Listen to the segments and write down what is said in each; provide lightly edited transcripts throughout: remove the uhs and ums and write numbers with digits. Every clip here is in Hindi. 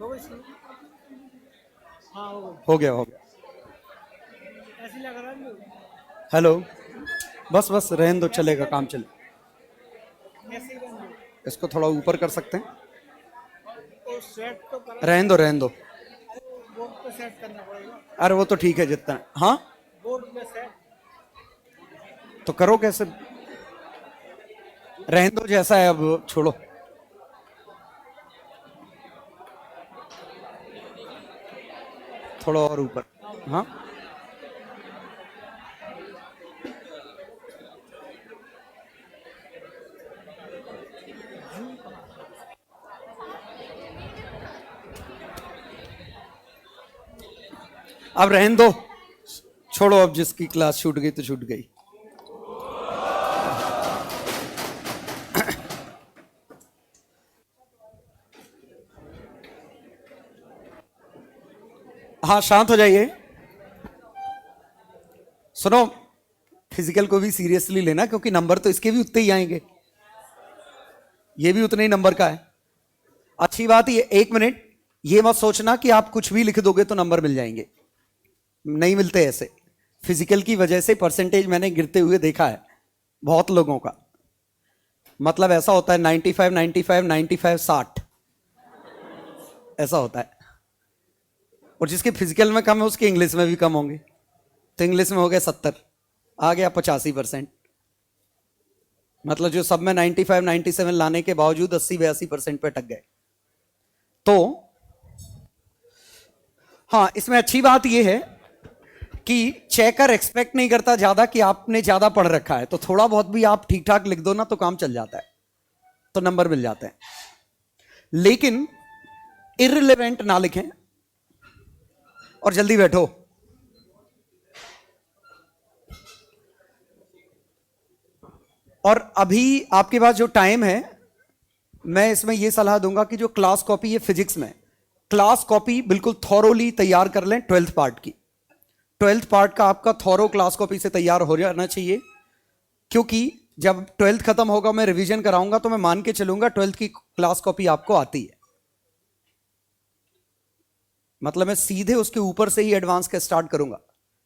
हो गई शुरू? हाँ हो गई। हो गया हो गया। ऐसे लग रहा है हेलो। बस बस रहने दो, ऐसे चलेगा, कर काम दो, चले। ऐसे ही कर दो। इसको थोड़ा ऊपर कर सकते हैं। तो सेट तो करो ना रहने दो यार। रहने दो। बोर्ड पे सेट करना पड़ेगा। अरे वो तो ठीक है जितना। हाँ बोर्ड पे सेट। तो करो कैसे। रहने दो जैसा है, अब छोड़ो। थोड़ा और ऊपर। हाँ अब रहने दो, छोड़ो। अब जिसकी क्लास छूट गई तो छूट गई। हाँ शांत हो जाइए। सुनो, फिजिकल को भी सीरियसली लेना, क्योंकि नंबर तो इसके भी उतने ही आएंगे, ये भी उतने ही नंबर का है। अच्छी बात ये, एक मिनट, ये मत सोचना कि आप कुछ भी लिख दोगे तो नंबर मिल जाएंगे, नहीं मिलते ऐसे। फिजिकल की वजह से परसेंटेज मैंने गिरते हुए देखा है बहुत लोगों का। मतलब ऐसा होता है 95 95 95 60, ऐसा होता है। और जिसके फिजिकल में कम है उसके इंग्लिश में भी कम होंगे। तो इंग्लिश में हो गया 70, आ गया 85%। मतलब जो सब में 95 97 लाने के बावजूद 80 82% पे अटक गए। तो हाँ, इसमें अच्छी बात यह है कि चेकर एक्सपेक्ट नहीं करता ज्यादा कि आपने ज्यादा पढ़ रखा है, तो थोड़ा बहुत भी आप ठीक ठाक लिख दो ना तो काम चल जाता है, तो नंबर मिल जाते हैं। लेकिन इररिलेवेंट ना लिखें और जल्दी बैठो। और अभी आपके पास जो टाइम है, मैं इसमें यह सलाह दूंगा कि जो क्लास कॉपी है फिजिक्स में, क्लास कॉपी बिल्कुल थॉरोली तैयार कर लें। 12th पार्ट की, 12th पार्ट का आपका थॉरो क्लास कॉपी से तैयार हो जाना चाहिए। क्योंकि जब 12th खत्म होगा, मैं रिवीजन कराऊंगा, तो मैं मान के चलूंगा 12th की क्लास कॉपी आपको आती है। मतलब मैं सीधे उसके ऊपर से ही एडवांस का स्टार्ट करूंगा।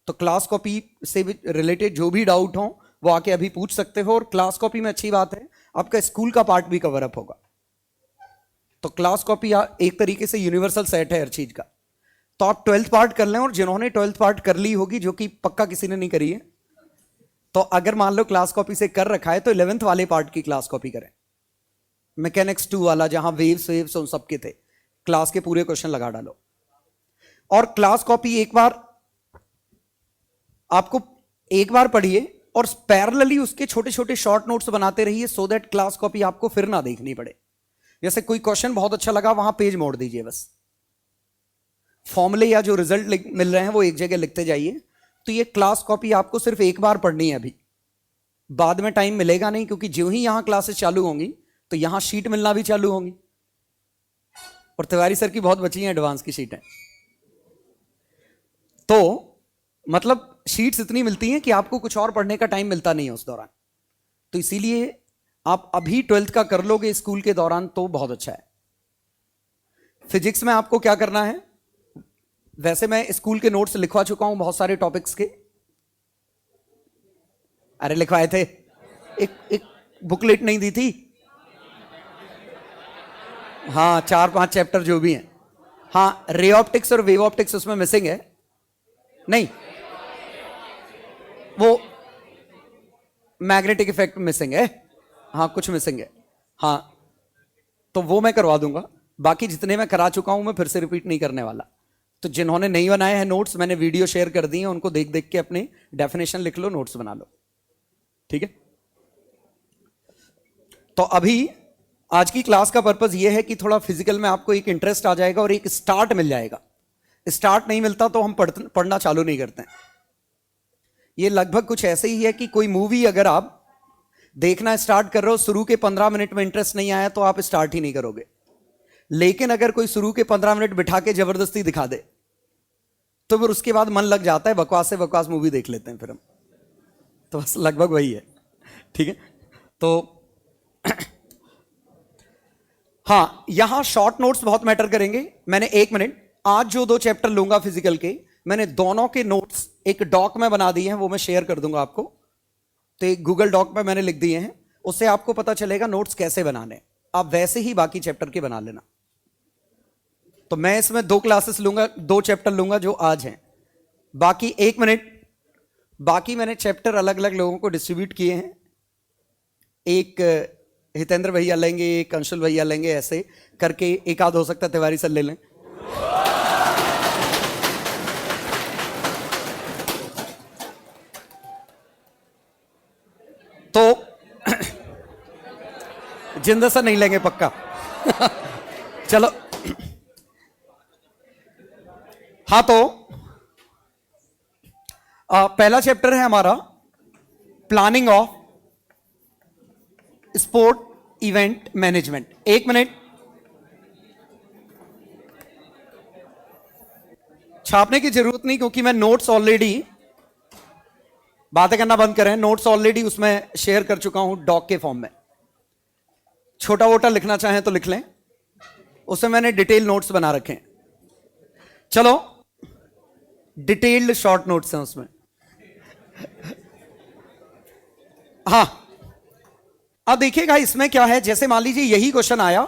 तो क्लास कॉपी से रिलेटेड जो भी डाउट हो वो आके अभी पूछ सकते हो। और क्लास कॉपी में अच्छी बात है, आपका स्कूल का पार्ट भी कवर अप होगा। तो क्लास कॉपी एक तरीके से यूनिवर्सल सेट है हर चीज का। तो आप 12th पार्ट कर लें, और जिन्होंने 12th पार्ट कर ली होगी, जो कि पक्का किसी ने नहीं करी है, तो अगर मान लो क्लास कॉपी से कर रखा है तो 11th वाले पार्ट की क्लास कॉपी करें। मैकेनिक्स 2 वाला, जहां वेव्स वेव्स उन सबके थे, क्लास के पूरे क्वेश्चन लगा डालो। और क्लास कॉपी एक बार आपको एक बार पढ़िए, और पैरेलली उसके छोटे छोटे शॉर्ट नोट्स बनाते रहिए, सो दैट क्लास कॉपी आपको फिर ना देखनी पड़े। जैसे कोई क्वेश्चन बहुत अच्छा लगा, वहां पेज मोड़ दीजिए, बस फॉर्मूले या जो रिजल्ट मिल रहे हैं वो एक जगह लिखते जाइए। तो ये क्लास कॉपी आपको सिर्फ एक बार पढ़नी है अभी, बाद में टाइम मिलेगा नहीं, क्योंकि जो ही यहां क्लासेस चालू होंगी तो यहां शीट मिलना भी चालू होंगी। और तिवारी सर की बहुत बची हैं एडवांस की शीटें। तो मतलब शीट्स इतनी मिलती हैं कि आपको कुछ और पढ़ने का टाइम मिलता नहीं है उस दौरान। तो इसीलिए आप अभी 12th का कर लोगे स्कूल के दौरान तो बहुत अच्छा है। फिजिक्स में आपको क्या करना है, वैसे मैं स्कूल के नोट्स लिखवा चुका हूं बहुत सारे टॉपिक्स के। अरे लिखवाए थे, एक बुकलेट नहीं दी थी। हाँ 4 5 चैप्टर जो भी हैं। हाँ, रे ऑप्टिक्स और वेव ऑप्टिक्स उसमें मिसिंग है। नहीं, वो मैग्नेटिक इफेक्ट मिसिंग है। हाँ कुछ मिसिंग है। हाँ तो वो मैं करवा दूंगा। बाकी जितने मैं करा चुका हूं मैं फिर से रिपीट नहीं करने वाला। तो जिन्होंने नहीं बनाए हैं नोट्स, मैंने वीडियो शेयर कर दी है, उनको देख देख के अपनी डेफिनेशन लिख लो, नोट्स बना लो, ठीक है। तो अभी आज की क्लास का पर्पस यह है कि थोड़ा फिजिकल में आपको एक इंटरेस्ट आ जाएगा और एक स्टार्ट मिल जाएगा। स्टार्ट नहीं मिलता तो हम पढ़ना चालू नहीं करते हैं। ये लगभग कुछ ऐसे ही है कि कोई मूवी अगर आप देखना स्टार्ट कर रहे हो, शुरू के 15 मिनट में इंटरेस्ट नहीं आया तो आप स्टार्ट ही नहीं करोगे। लेकिन अगर कोई शुरू के 15 मिनट बिठा के जबरदस्ती दिखा दे तो फिर उसके बाद मन लग जाता है, बकवास से बकवास मूवी देख लेते हैं फिर हम। तो बस लगभग वही है, ठीक है। तो हाँ, यहां शॉर्ट नोट्स बहुत मैटर करेंगे। मैंने 1 मिनट, आज जो 2 चैप्टर लूंगा फिजिकल के, मैंने दोनों के नोट्स एक डॉक में बना दिए हैं, वो मैं शेयर कर दूंगा आपको। तो एक गूगल डॉक में मैंने लिख दिए हैं, उससे आपको पता चलेगा नोट्स कैसे बनाने। आप वैसे ही बाकी चैप्टर के बना लेना। तो मैं इसमें 2 क्लासेस लूंगा, 2 चैप्टर लूंगा जो आज हैं। बाकी 1 मिनट, बाकी मैंने चैप्टर अलग अलग लोगों को डिस्ट्रीब्यूट किए हैं। एक हितेंद्र भैया लेंगे, एक अंशुल भैया लेंगे, ऐसे करके एक आध हो सकता है तिवारी सर ले लें। तो जिंदा सर नहीं लेंगे पक्का। चलो, हाँ तो पहला चैप्टर है हमारा planning of sport event management. 1 minute, छापने की जरूरत नहीं क्योंकि मैं नोट्स ऑलरेडी, बातें करना बंद करें, नोट्स ऑलरेडी उसमें शेयर कर चुका हूं डॉक के फॉर्म में। छोटा वोटा लिखना चाहें तो लिख लें, उसमें मैंने डिटेल नोट्स बना रखे हैं। चलो, डिटेल्ड शॉर्ट नोट्स हैं उसमें। हाँ, अब देखिएगा इसमें क्या है। जैसे मान लीजिए यही क्वेश्चन आया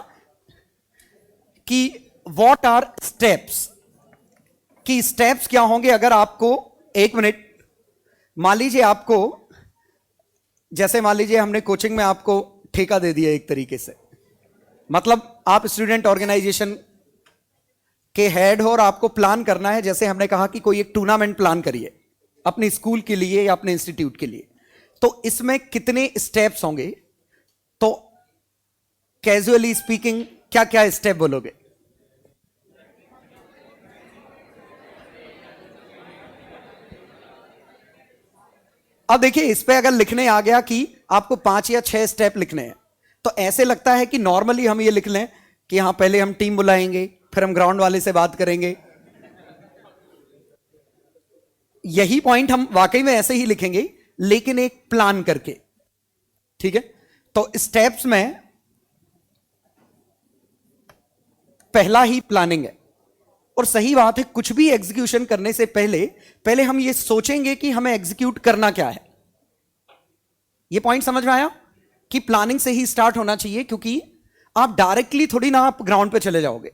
कि व्हाट आर स्टेप्स, कि स्टेप्स क्या होंगे अगर आपको, 1 मिनट, मान लीजिए आपको, जैसे मान लीजिए हमने कोचिंग में आपको ठेका दे दिया एक तरीके से, मतलब आप स्टूडेंट ऑर्गेनाइजेशन के हेड हो और आपको प्लान करना है। जैसे हमने कहा कि कोई एक टूर्नामेंट प्लान करिए अपने स्कूल के लिए या अपने इंस्टीट्यूट के लिए, तो इसमें कितने स्टेप्स होंगे? तो कैजुअली स्पीकिंग क्या क्या स्टेप बोलोगे? अब देखिए इस पे अगर लिखने आ गया कि आपको 5 या 6 स्टेप लिखने हैं, तो ऐसे लगता है कि नॉर्मली हम ये लिख लें कि हाँ पहले हम टीम बुलाएंगे, फिर हम ग्राउंड वाले से बात करेंगे। यही पॉइंट हम वाकई में ऐसे ही लिखेंगे, लेकिन एक प्लान करके, ठीक है? तो स्टेप्स में पहला ही प्लानिंग है। और सही बात है, कुछ भी एग्जीक्यूशन करने से पहले हम ये सोचेंगे कि हमें एग्जीक्यूट करना क्या है। ये पॉइंट समझ में आया कि प्लानिंग से ही स्टार्ट होना चाहिए, क्योंकि आप डायरेक्टली थोड़ी ना आप ग्राउंड पे चले जाओगे।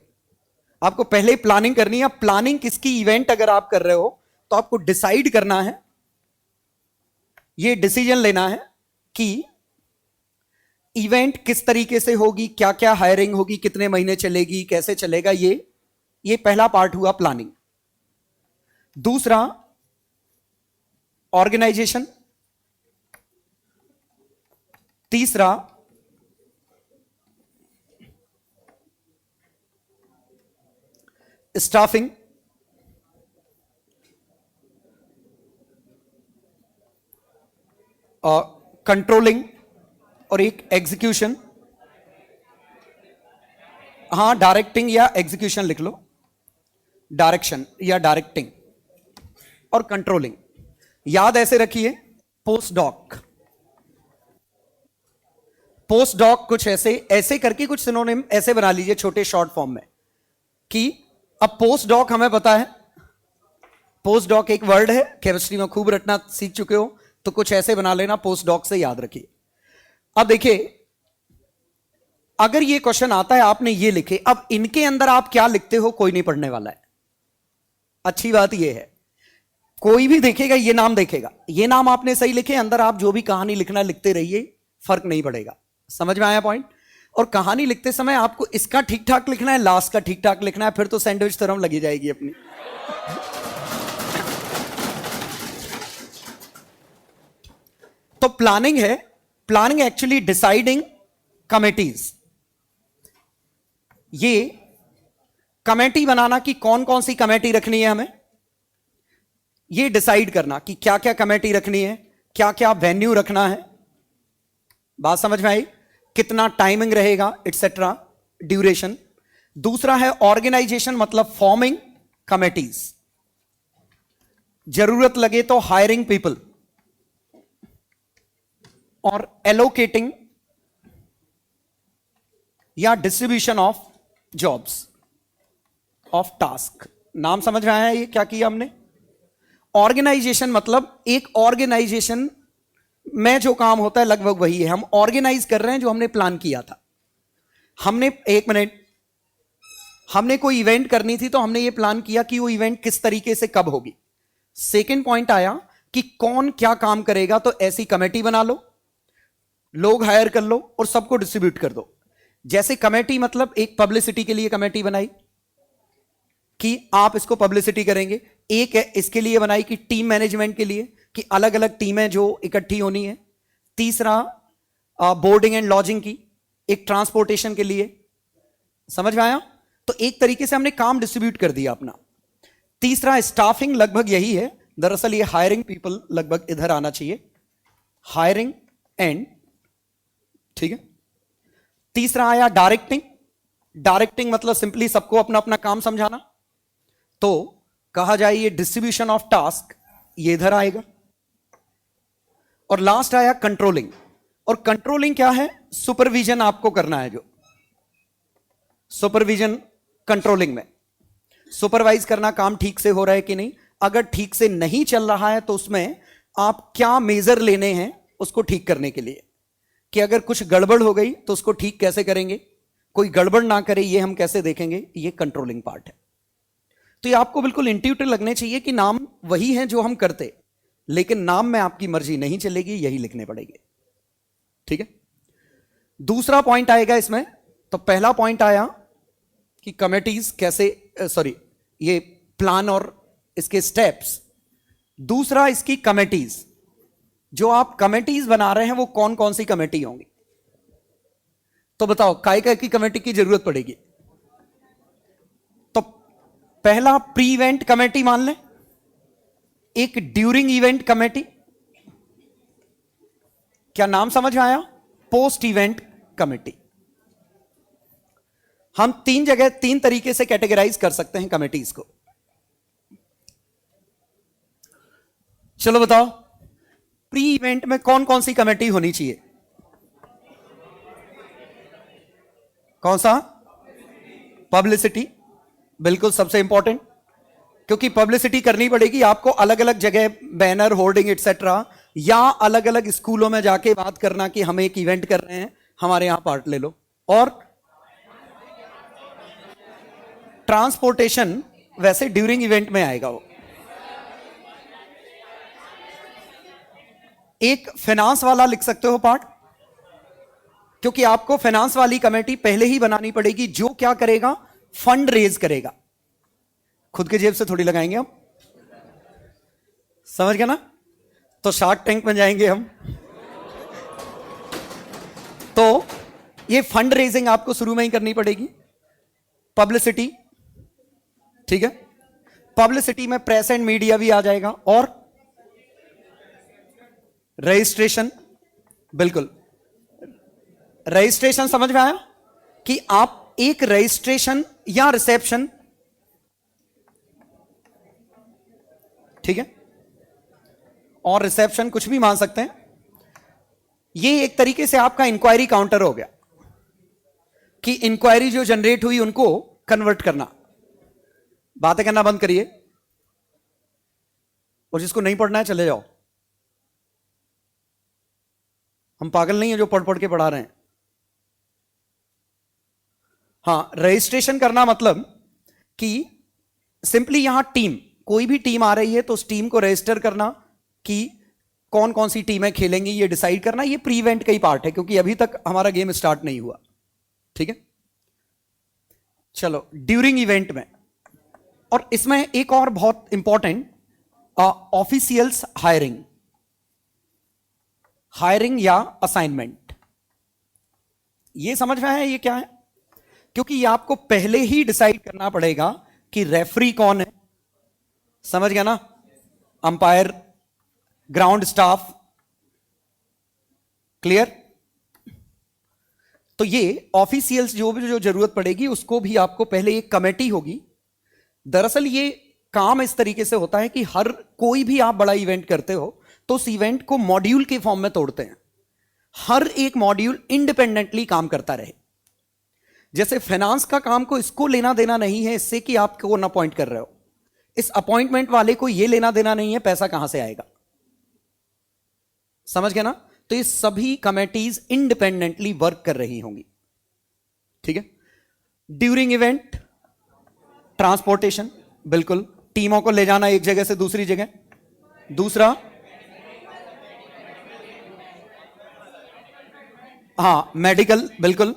आपको पहले प्लानिंग करनी है। प्लानिंग किसकी, इवेंट अगर आप कर रहे हो तो आपको डिसाइड करना है, ये डिसीजन लेना है कि इवेंट किस तरीके से होगी, क्या क्या हायरिंग होगी, कितने महीने चलेगी, कैसे चलेगा। ये पहला पार्ट हुआ प्लानिंग। दूसरा ऑर्गेनाइजेशन, तीसरा स्टाफिंग, और कंट्रोलिंग, और एक एग्जीक्यूशन। हाँ, डायरेक्टिंग या एग्जीक्यूशन लिख लो, डायरेक्शन या डायरेक्टिंग और कंट्रोलिंग। याद ऐसे रखिए, पोस्ट डॉक, पोस्ट डॉक कुछ ऐसे करके कुछ सिनोनिम ऐसे बना लीजिए छोटे शॉर्ट फॉर्म में, कि अब पोस्ट डॉक हमें पता है, पोस्ट डॉक एक वर्ड है, केमिस्ट्री में खूब रटना सीख चुके हो, तो कुछ ऐसे बना लेना, पोस्ट डॉक से याद रखिए। अब देखिए, अगर ये क्वेश्चन आता है आपने ये लिखे, अब इनके अंदर आप क्या लिखते हो कोई नहीं पढ़ने वाला है। अच्छी बात ये है, कोई भी देखेगा ये नाम देखेगा, ये नाम आपने सही लिखे, अंदर आप जो भी कहानी लिखना लिखते रहिए, फर्क नहीं पड़ेगा। समझ में आया पॉइंट? और कहानी लिखते समय आपको इसका ठीक ठाक लिखना है, लास्ट का ठीक ठाक लिखना है, फिर तो सैंडविच थ्योरम लगी जाएगी अपनी। तो प्लानिंग है, प्लानिंग एक्चुअली डिसाइडिंग कमिटीज। ये कमेटी बनाना कि कौन कौन सी कमेटी रखनी है हमें, ये डिसाइड करना कि क्या क्या कमेटी रखनी है, क्या क्या वेन्यू रखना है। बात समझ में आई? कितना टाइमिंग रहेगा, एटसेट्रा, ड्यूरेशन। दूसरा है ऑर्गेनाइजेशन, मतलब फॉर्मिंग कमेटीज, जरूरत लगे तो हायरिंग पीपल, और एलोकेटिंग या distribution of jobs of task. नाम समझ में आया ये क्या किया हमने? ऑर्गेनाइजेशन मतलब एक ऑर्गेनाइजेशन में जो काम होता है लगभग वही है। हम ऑर्गेनाइज कर रहे हैं जो हमने प्लान किया था। हमने, एक मिनट, हमने कोई इवेंट करनी थी तो हमने ये प्लान किया कि वो इवेंट किस तरीके से कब होगी। सेकंड पॉइंट आया कि कौन क्या काम करेगा, तो ऐसी कमेटी बना लो, लोग हायर कर लो और सबको डिस्ट्रीब्यूट कर दो। जैसे कमेटी मतलब एक पब्लिसिटी के लिए कमेटी बनाई कि आप इसको पब्लिसिटी करेंगे। एक है इसके लिए बनाई कि टीम मैनेजमेंट के लिए कि अलग अलग टीमें जो इकट्ठी होनी है। तीसरा बोर्डिंग एंड लॉजिंग की, एक ट्रांसपोर्टेशन के लिए। समझ में आया? तो एक तरीके से हमने काम डिस्ट्रीब्यूट कर दिया अपना। तीसरा स्टाफिंग, लगभग यही है। दरअसल ये हायरिंग पीपल लगभग इधर आना चाहिए, हायरिंग एंड, ठीक है। तीसरा आया डायरेक्टिंग। डायरेक्टिंग मतलब सिंपली सबको अपना अपना काम समझाना, तो कहा जाए ये डिस्ट्रीब्यूशन ऑफ टास्क, ये इधर आएगा। और लास्ट आया कंट्रोलिंग। और कंट्रोलिंग क्या है? सुपरविजन आपको करना है। जो सुपरविजन कंट्रोलिंग में सुपरवाइज करना काम ठीक से हो रहा है कि नहीं। अगर ठीक से नहीं चल रहा है तो उसमें आप क्या मेजर लेने हैं उसको ठीक करने के लिए, कि अगर कुछ गड़बड़ हो गई तो उसको ठीक कैसे करेंगे, कोई गड़बड़ ना करे ये हम कैसे देखेंगे, ये कंट्रोलिंग पार्ट है। तो ये आपको बिल्कुल इंट्यूटिव लगने चाहिए कि नाम वही है जो हम करते, लेकिन नाम में आपकी मर्जी नहीं चलेगी, यही लिखने पड़ेंगे। ठीक है। दूसरा पॉइंट आएगा इसमें। तो पहला पॉइंट आया कि कमेटीज कैसे, सॉरी, ये प्लान और इसके स्टेप्स। दूसरा इसकी कमेटीज, जो आप कमेटीज बना रहे हैं वो कौन कौन सी कमेटी होंगी? तो बताओ काय काय की कमेटी की जरूरत पड़ेगी? तो पहला प्री इवेंट कमेटी मान लें, एक ड्यूरिंग इवेंट कमेटी, क्या नाम समझ में आया? Post event committee. हम तीन जगह तीन तरीके से कैटेगराइज कर सकते हैं कमेटीज को। चलो बताओ, प्री इवेंट में कौन कौन सी कमेटी होनी चाहिए? कौन सा? पब्लिसिटी, बिल्कुल सबसे इंपॉर्टेंट, क्योंकि पब्लिसिटी करनी पड़ेगी आपको अलग अलग जगह, बैनर, होर्डिंग एटसेट्रा, या अलग अलग स्कूलों में जाके बात करना कि हम एक इवेंट कर रहे हैं, हमारे यहां पार्ट ले लो। और ट्रांसपोर्टेशन वैसे ड्यूरिंग इवेंट में आएगा। वो एक फाइनेंस वाला लिख सकते हो पार्ट, क्योंकि आपको फाइनेंस वाली कमेटी पहले ही बनानी पड़ेगी, जो क्या करेगा? फंड रेज करेगा। खुद के जेब से थोड़ी लगाएंगे हम, समझ गए ना? तो शार्क टैंक में जाएंगे हम। तो ये फंड रेजिंग आपको शुरू में ही करनी पड़ेगी। पब्लिसिटी, ठीक है, पब्लिसिटी में प्रेस एंड मीडिया भी आ जाएगा। और रजिस्ट्रेशन, बिल्कुल रजिस्ट्रेशन समझ में आया कि आप एक रजिस्ट्रेशन या रिसेप्शन, ठीक है, और रिसेप्शन कुछ भी मान सकते हैं। ये एक तरीके से आपका इंक्वायरी काउंटर हो गया कि इंक्वायरी जो जनरेट हुई उनको कन्वर्ट करना। बातें करना बंद करिए और जिसको नहीं पढ़ना है चले जाओ। हम पागल नहीं है जो पढ़ पढ़ के पढ़ा रहे हैं। हां, रजिस्ट्रेशन करना मतलब कि सिंपली यहां टीम, कोई भी टीम आ रही है तो उस टीम को रजिस्टर करना कि कौन कौन सी टीमें खेलेंगी, ये डिसाइड करना। ये प्री इवेंट का ही पार्ट है, क्योंकि अभी तक हमारा गेम स्टार्ट नहीं हुआ। ठीक है, चलो ड्यूरिंग इवेंट में। और इसमें एक और बहुत इंपॉर्टेंट, ऑफिशियल्स हायरिंग, हायरिंग या असाइनमेंट। ये समझ में आया ये क्या है? क्योंकि ये आपको पहले ही डिसाइड करना पड़ेगा कि रेफरी कौन है, समझ गया ना? Umpire, ground staff, clear? तो ये ऑफिशियल्स जो भी जो जरूरत पड़ेगी उसको भी आपको पहले एक कमेटी होगी। दरअसल ये काम इस तरीके से होता है कि हर कोई भी आप बड़ा इवेंट करते हो तो उस इवेंट को मॉड्यूल के फॉर्म में तोड़ते हैं, हर एक मॉड्यूल इंडिपेंडेंटली काम करता रहे। जैसे फाइनेंस का काम को इसको लेना देना नहीं है इससे कि आप कौन अपॉइंट कर रहे हो, इस अपॉइंटमेंट वाले को यह लेना देना नहीं है पैसा कहां से आएगा। समझ गए ना? तो ये सभी कमेटीज इंडिपेंडेंटली वर्क कर रही होंगी। ठीक है। ड्यूरिंग इवेंट ट्रांसपोर्टेशन, बिल्कुल, टीमों को ले जाना एक जगह से दूसरी जगह। दूसरा, हाँ, मेडिकल, बिल्कुल,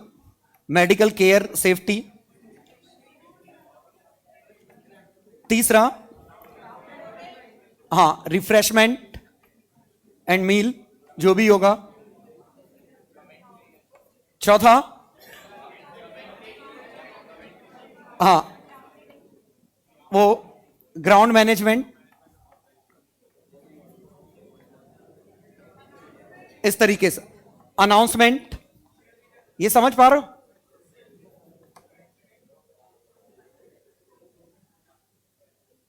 मेडिकल केयर सेफ्टी। तीसरा, हाँ, रिफ्रेशमेंट एंड मील जो भी होगा। चौथा, हाँ, वो ग्राउंड मैनेजमेंट। इस तरीके से अनाउंसमेंट। ये समझ पा रहे हो?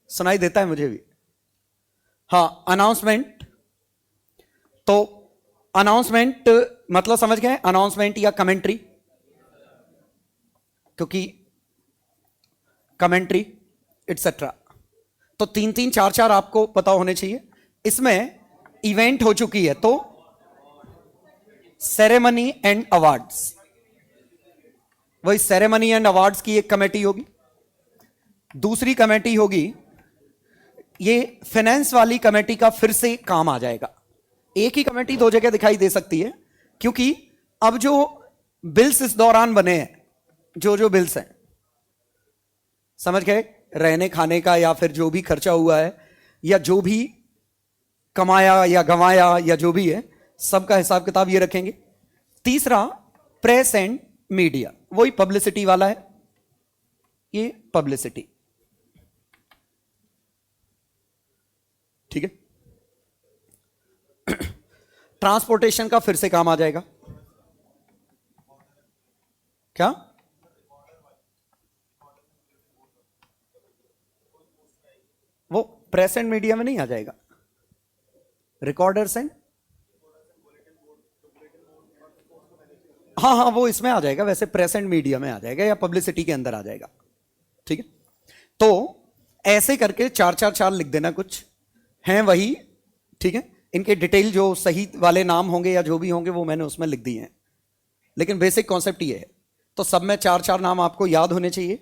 सुनाई देता है मुझे भी। हाँ, अनाउंसमेंट। तो अनाउंसमेंट मतलब समझ गए, अनाउंसमेंट या कमेंट्री, क्योंकि कमेंट्री एटसेट्रा। तो 3-3 4-4 आपको पता होने चाहिए। इसमें इवेंट हो चुकी है तो सेरेमनी एंड अवार्ड्स, वही सेरेमनी एंड अवार्ड्स की एक कमेटी होगी। दूसरी कमेटी होगी, ये फाइनेंस वाली कमेटी का फिर से काम आ जाएगा। एक ही कमेटी दो जगह दिखाई दे सकती है क्योंकि अब जो बिल्स इस दौरान बने हैं, जो बिल्स हैं, समझ गए, रहने खाने का या फिर जो भी खर्चा हुआ है या जो भी कमाया या गंवाया या जो भी है, सबका हिसाब किताब ये रखेंगे। तीसरा, प्रेस एंड मीडिया, वही पब्लिसिटी वाला है, ये पब्लिसिटी। ठीक है। ट्रांसपोर्टेशन का फिर से काम आ जाएगा। क्या? वो प्रेस एंड मीडिया में नहीं आ जाएगा, रिकॉर्डर्स एंड, हाँ, वो इसमें आ जाएगा, वैसे प्रेस एंड मीडिया में आ जाएगा या पब्लिसिटी के अंदर आ जाएगा। ठीक है। तो ऐसे करके 4-4-4 लिख देना, कुछ हैं वही। ठीक है। इनके डिटेल जो सही वाले नाम होंगे या जो भी होंगे वो मैंने उसमें लिख दिए हैं, लेकिन बेसिक कॉन्सेप्ट ये है। तो सब में 4-4 नाम आपको याद होने चाहिए।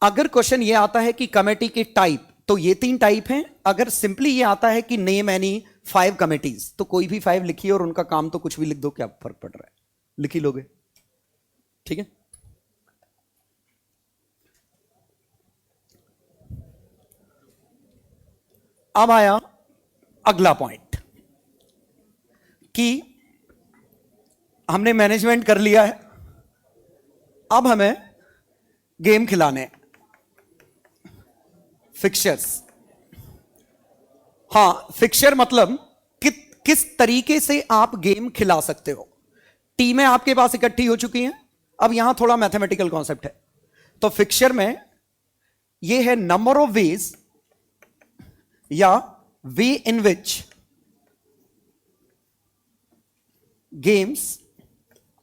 अगर क्वेश्चन ये आता है कि कमेटी की टाइप, तो ये 3 टाइप हैं। अगर सिंपली ये आता है कि नेम एनी 5 कमेटीज, तो कोई भी 5 लिखिए और उनका काम तो कुछ भी लिख दो, क्या फर्क पड़ रहा है, लिख ही लोगे। ठीक है। अब आया अगला पॉइंट कि हमने मैनेजमेंट कर लिया है, अब हमें गेम खिलाने, फिक्चर्स। हां, फिक्चर मतलब किस तरीके से आप गेम खिला सकते हो। टीमें आपके पास इकट्ठी हो चुकी हैं, अब यहां थोड़ा मैथमेटिकल कॉन्सेप्ट है। तो फिक्चर में यह है नंबर ऑफ वेज या way in which games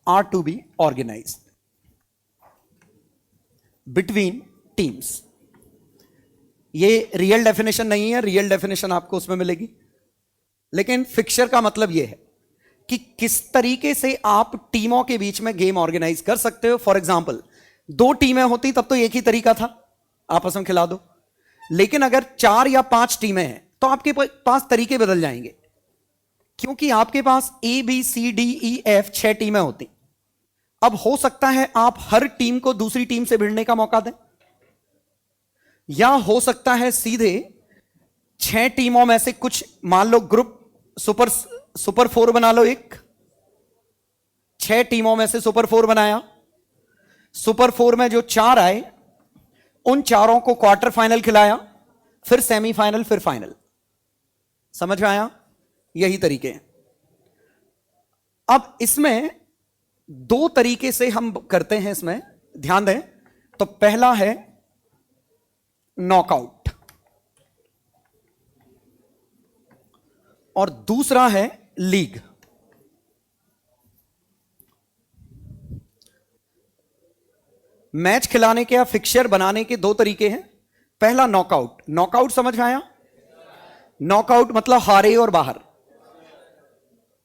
are to be organised between teams. ये रियल डेफिनेशन नहीं है, रियल डेफिनेशन आपको उसमें मिलेगी, लेकिन फिक्चर का मतलब यह है कि किस तरीके से आप टीमों के बीच में गेम ऑर्गेनाइज कर सकते हो। फॉर एग्जांपल, 2 टीमें होती तब तो एक ही तरीका था, आपस में खिला दो। लेकिन अगर 4 या 5 टीमें हैं तो आपके पास तरीके बदल जाएंगे, क्योंकि आपके पास ABCDEF 6 टीमें होती। अब हो सकता है आप हर टीम को दूसरी टीम से भिड़ने का मौका दें, या हो सकता है सीधे 6 टीमों में से कुछ, मान लो ग्रुप सुपर 4 बना लो, एक 6 टीमों में से सुपर 4 बनाया। सुपर 4 में जो 4 आए उन चारों को क्वार्टर फाइनल खिलाया, फिर सेमीफाइनल, फिर फाइनल। समझ में आया? यही तरीके हैं। अब इसमें 2 तरीके से हम करते हैं, इसमें ध्यान दें। तो पहला है नॉकआउट और दूसरा है लीग। मैच खिलाने के या फिक्सचर बनाने के दो तरीके हैं। पहला नॉकआउट। नॉकआउट समझ में आया? नॉकआउट मतलब हारे और बाहर।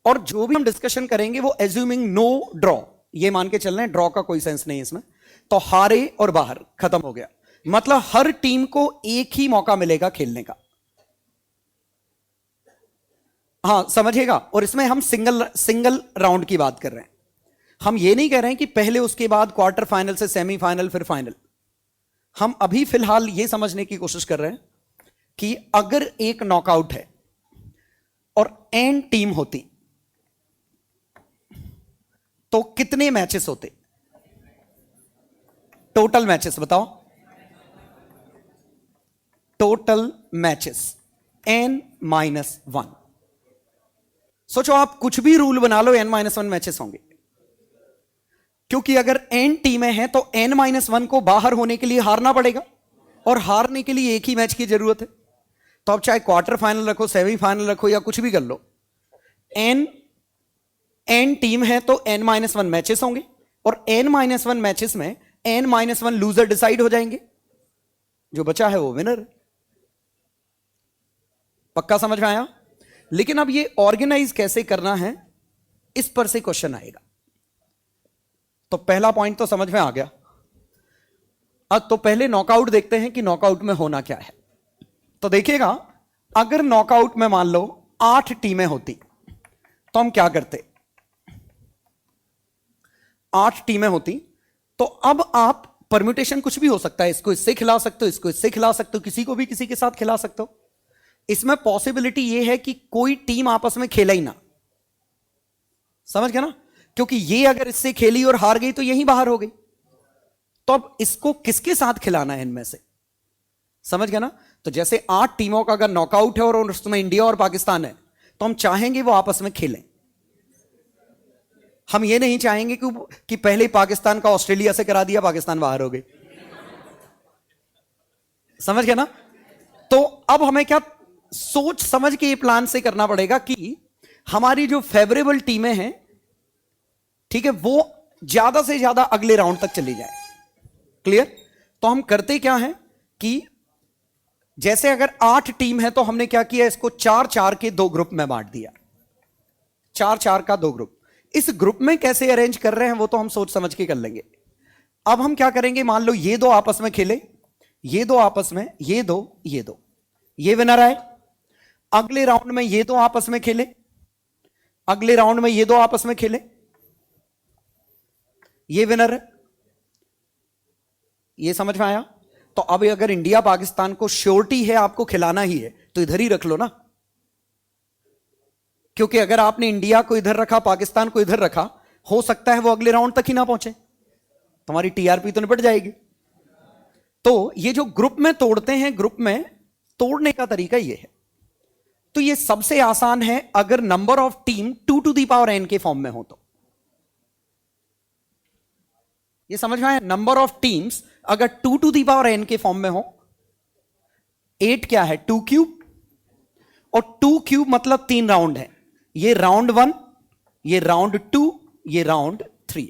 और जो भी हम डिस्कशन करेंगे वो एज्यूमिंग नो ड्रॉ, ये मान के चल रहे हैं ड्रॉ का कोई सेंस नहीं है इसमें। तो हारे और बाहर, खत्म हो गया। मतलब हर टीम को एक ही मौका मिलेगा खेलने का। हां समझिएगा। और इसमें हम सिंगल राउंड की बात कर रहे हैं। हम ये नहीं कह रहे हैं कि पहले उसके बाद क्वार्टर फाइनल से सेमीफाइनल फिर फाइनल। हम अभी फिलहाल ये समझने की कोशिश कर रहे हैं कि अगर एक नॉकआउट है और एन टीम होती तो कितने मैचेस होते? टोटल मैचेस बताओ। Total matches n-1। सोचो आप कुछ भी रूल बना लो, n-1 मैचेस होंगे। क्योंकि अगर n टीमें हैं तो n-1 को बाहर होने के लिए हारना पड़ेगा, और हारने के लिए एक ही मैच की जरूरत है। तो अब चाहे क्वार्टर फाइनल रखो, सेमीफाइनल रखो, या कुछ भी कर लो, n टीम है तो n-1 मैचेस होंगे, और n-1 मैचेस में n-1 लूजर डिसाइड हो जाएंगे। जो बचा है वो विनर। पक्का समझ में आया? लेकिन अब ये ऑर्गेनाइज कैसे करना है, इस पर से क्वेश्चन आएगा। तो पहला पॉइंट तो समझ में आ गया। अब तो पहले नॉकआउट देखते हैं कि नॉकआउट में होना क्या है। तो देखिएगा, अगर नॉकआउट में मान लो 8 टीमें होती तो हम क्या करते? 8 टीमें होती तो अब आप परम्यूटेशन कुछ भी हो सकता है। इसको इससे खिला सकते हो, इसको इससे खिला सकते हो, किसी को भी किसी के साथ खिला सकते हो। इसमें पॉसिबिलिटी यह है कि कोई टीम आपस में खेला ही ना। समझ गया ना? क्योंकि ये अगर इससे खेली और हार गई तो यही बाहर हो गई। तो अब इसको किसके साथ खिलाना है इनमें से? समझ गया ना? तो जैसे 8 टीमों का अगर नॉकआउट है और उसमें इंडिया और पाकिस्तान है, तो हम चाहेंगे वो आपस में खेलें। हम ये नहीं चाहेंगे कि पहले पाकिस्तान का ऑस्ट्रेलिया से करा दिया, पाकिस्तान बाहर हो गई। समझ गया ना? तो अब हमें क्या सोच समझ के ये प्लान से करना पड़ेगा कि हमारी जो फेवरेबल टीमें हैं, ठीक है, वो ज्यादा से ज्यादा अगले राउंड तक चली जाए। क्लियर? तो हम करते क्या हैं कि जैसे अगर 8 टीम है तो हमने क्या किया, इसको 4-4 के 2 ग्रुप में बांट दिया। 4-4 का 2 ग्रुप। इस ग्रुप में कैसे अरेंज कर रहे हैं वो तो हम सोच समझ के कर लेंगे। अब हम क्या करेंगे, मान लो ये 2 आपस में खेले, ये 2 आपस में, ये 2, ये 2, ये विनर आए। अगले राउंड में ये 2 आपस में खेले, अगले राउंड में ये 2 आपस में खेले, ये विनर है। ये समझ में आया? तो अब अगर इंडिया पाकिस्तान को श्योरिटी है आपको खिलाना ही है तो इधर ही रख लो ना। क्योंकि अगर आपने इंडिया को इधर रखा, पाकिस्तान को इधर रखा, हो सकता है वो अगले राउंड तक ही ना पहुंचे, तुम्हारी टीआरपी तो निपट जाएगी। तो ये जो ग्रुप में तोड़ते हैं, ग्रुप में तोड़ने का तरीका ये है। तो ये सबसे आसान है अगर नंबर ऑफ टीम 2n के फॉर्म में हो तो। ये समझ में आया? नंबर ऑफ टीम्स अगर 2n के फॉर्म में हो। 8 क्या है? 2 क्यूब, और 2 क्यूब मतलब 3 राउंड है। ये राउंड 1, ये राउंड 2, ये राउंड 3।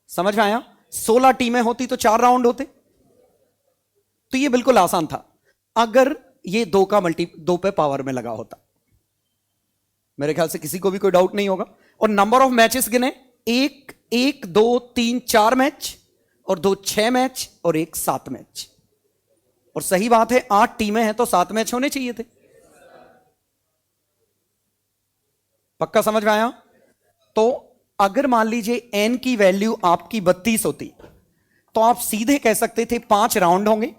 समझ में आया? 16 टीमें होती तो 4 राउंड होते। तो ये बिल्कुल आसान था अगर ये 2 का मल्टी 2 पे पावर में लगा होता। मेरे ख्याल से किसी को भी कोई डाउट नहीं होगा। और नंबर ऑफ मैचेस गिने, 1 2 3 4 मैच, और 2 6 मैच, और 1 7 मैच। और सही बात है 8 टीमें हैं तो 7 मैच होने चाहिए थे। पक्का समझ में आया? तो अगर मान लीजिए n की वैल्यू आपकी 32 होती तो आप सीधे कह सकते थे 5 राउंड होंगे,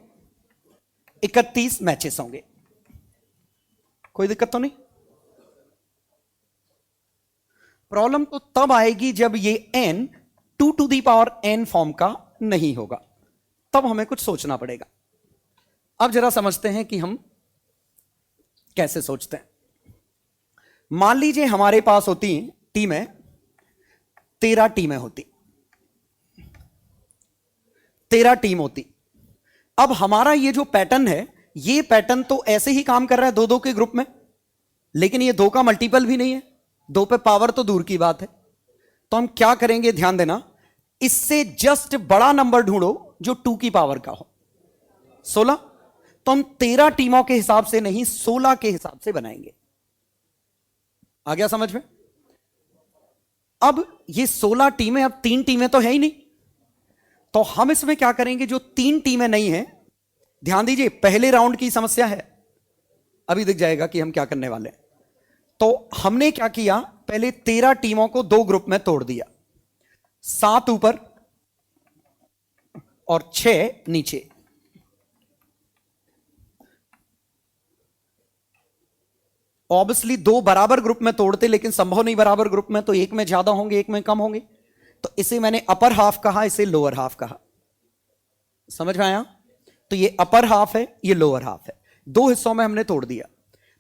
31 मैचेस होंगे। कोई दिक्कत तो नहीं? प्रॉब्लम तो तब आएगी जब ये n 2n फॉर्म का नहीं होगा, तब हमें कुछ सोचना पड़ेगा। अब जरा समझते हैं कि हम कैसे सोचते हैं। मान लीजिए हमारे पास होती टीमें 13 टीमें होती, 13 टीम होती। अब हमारा ये जो पैटर्न है, ये पैटर्न तो ऐसे ही काम कर रहा है 2-2 के ग्रुप में, लेकिन ये 2 का मल्टीपल भी नहीं है। 2 पे पावर तो दूर की बात है। तो हम क्या करेंगे, ध्यान देना, इससे जस्ट बड़ा नंबर ढूंढो जो 2 की पावर का हो। 16। तो हम 13 टीमों के हिसाब से नहीं 16 के हिसाब से बनाएंगे। आ गया समझ में? अब ये 16 टीमें, अब 3 टीमें तो है ही नहीं, तो हम इसमें क्या करेंगे, जो 3 टीमें नहीं है, ध्यान दीजिए पहले राउंड की समस्या है, अभी दिख जाएगा कि हम क्या करने वाले हैं। तो हमने क्या किया, पहले 13 टीमों को 2 ग्रुप में तोड़ दिया, 7 ऊपर और 6 नीचे। ऑब्वियसली 2 बराबर ग्रुप में तोड़ते, लेकिन संभव नहीं बराबर ग्रुप में, तो एक में ज्यादा होंगे एक में कम होंगे, तो इसे मैंने अपर हाफ कहा, इसे लोअर हाफ कहा। समझ में आया? तो ये अपर हाफ है, ये लोअर हाफ है, 2 हिस्सों में हमने तोड़ दिया।